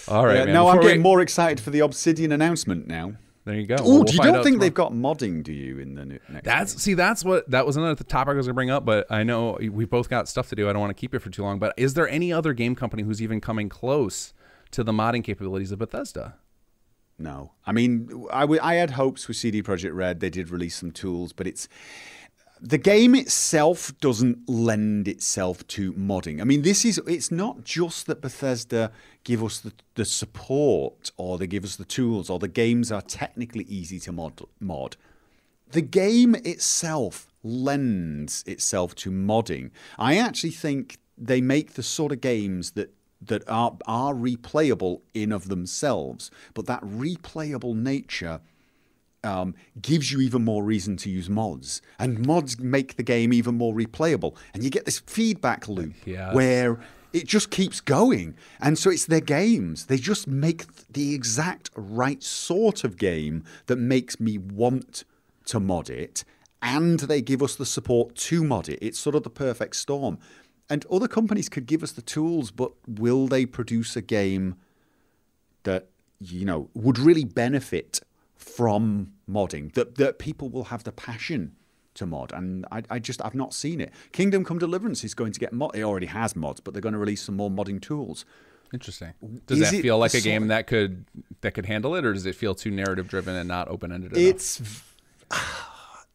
All right, man. No, I'm getting more excited for the Obsidian announcement now. There you go. Oh, you don't think they've got modding, do you, in the next game? That was another topic I was going to bring up, but I know we both got stuff to do. I don't want to keep it for too long, but is there any other game company who's even coming close to the modding capabilities of Bethesda? No. I mean, I had hopes with CD Projekt Red. They did release some tools, but the game itself doesn't lend itself to modding. I mean, it's not just that Bethesda give us the support or they give us the tools or the games are technically easy to mod. The game itself lends itself to modding. I actually think they make the sort of games that are replayable in of themselves, but that replayable nature gives you even more reason to use mods, and mods make the game even more replayable, and you get this feedback loop where it just keeps going. And so it's their games. They just make the exact right sort of game that makes me want to mod it, and they give us the support to mod it. It's sort of the perfect storm. And other companies could give us the tools, but will they produce a game that, you know, would really benefit from modding, that people will have the passion to mod? And I've not seen it. Kingdom Come Deliverance is going to get mod. It already has mods, but they're going to release some more modding tools. Interesting. Does that feel like a game that could handle it, or does it feel too narrative driven and not open ended enough?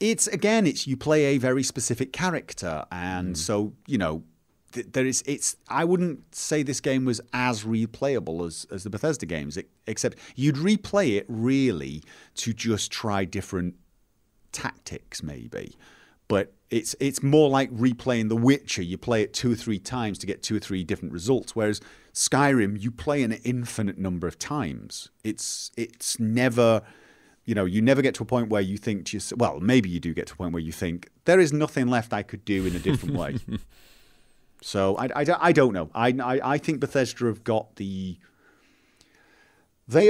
It's you play a very specific character, and so, you know, I wouldn't say this game was as replayable as the Bethesda games, except you'd replay it really to just try different tactics maybe. But it's more like replaying The Witcher. You play it 2 or 3 times to get 2 or 3 different results, whereas Skyrim, you play an infinite number of times. It's never, you know, you never get to a point where you think to yourself, well, maybe you do get to a point where you think, there is nothing left I could do in a different way. So I don't know. I think Bethesda have got they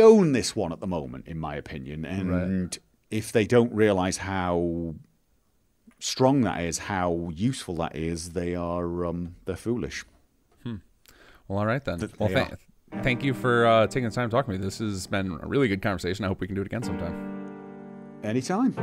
own this one at the moment, in my opinion. And if they don't realize how strong that is, how useful that is, they're foolish. Well, all right then. Well, thank you for taking the time to talk to me. This has been a really good conversation. I hope we can do it again sometime. Anytime.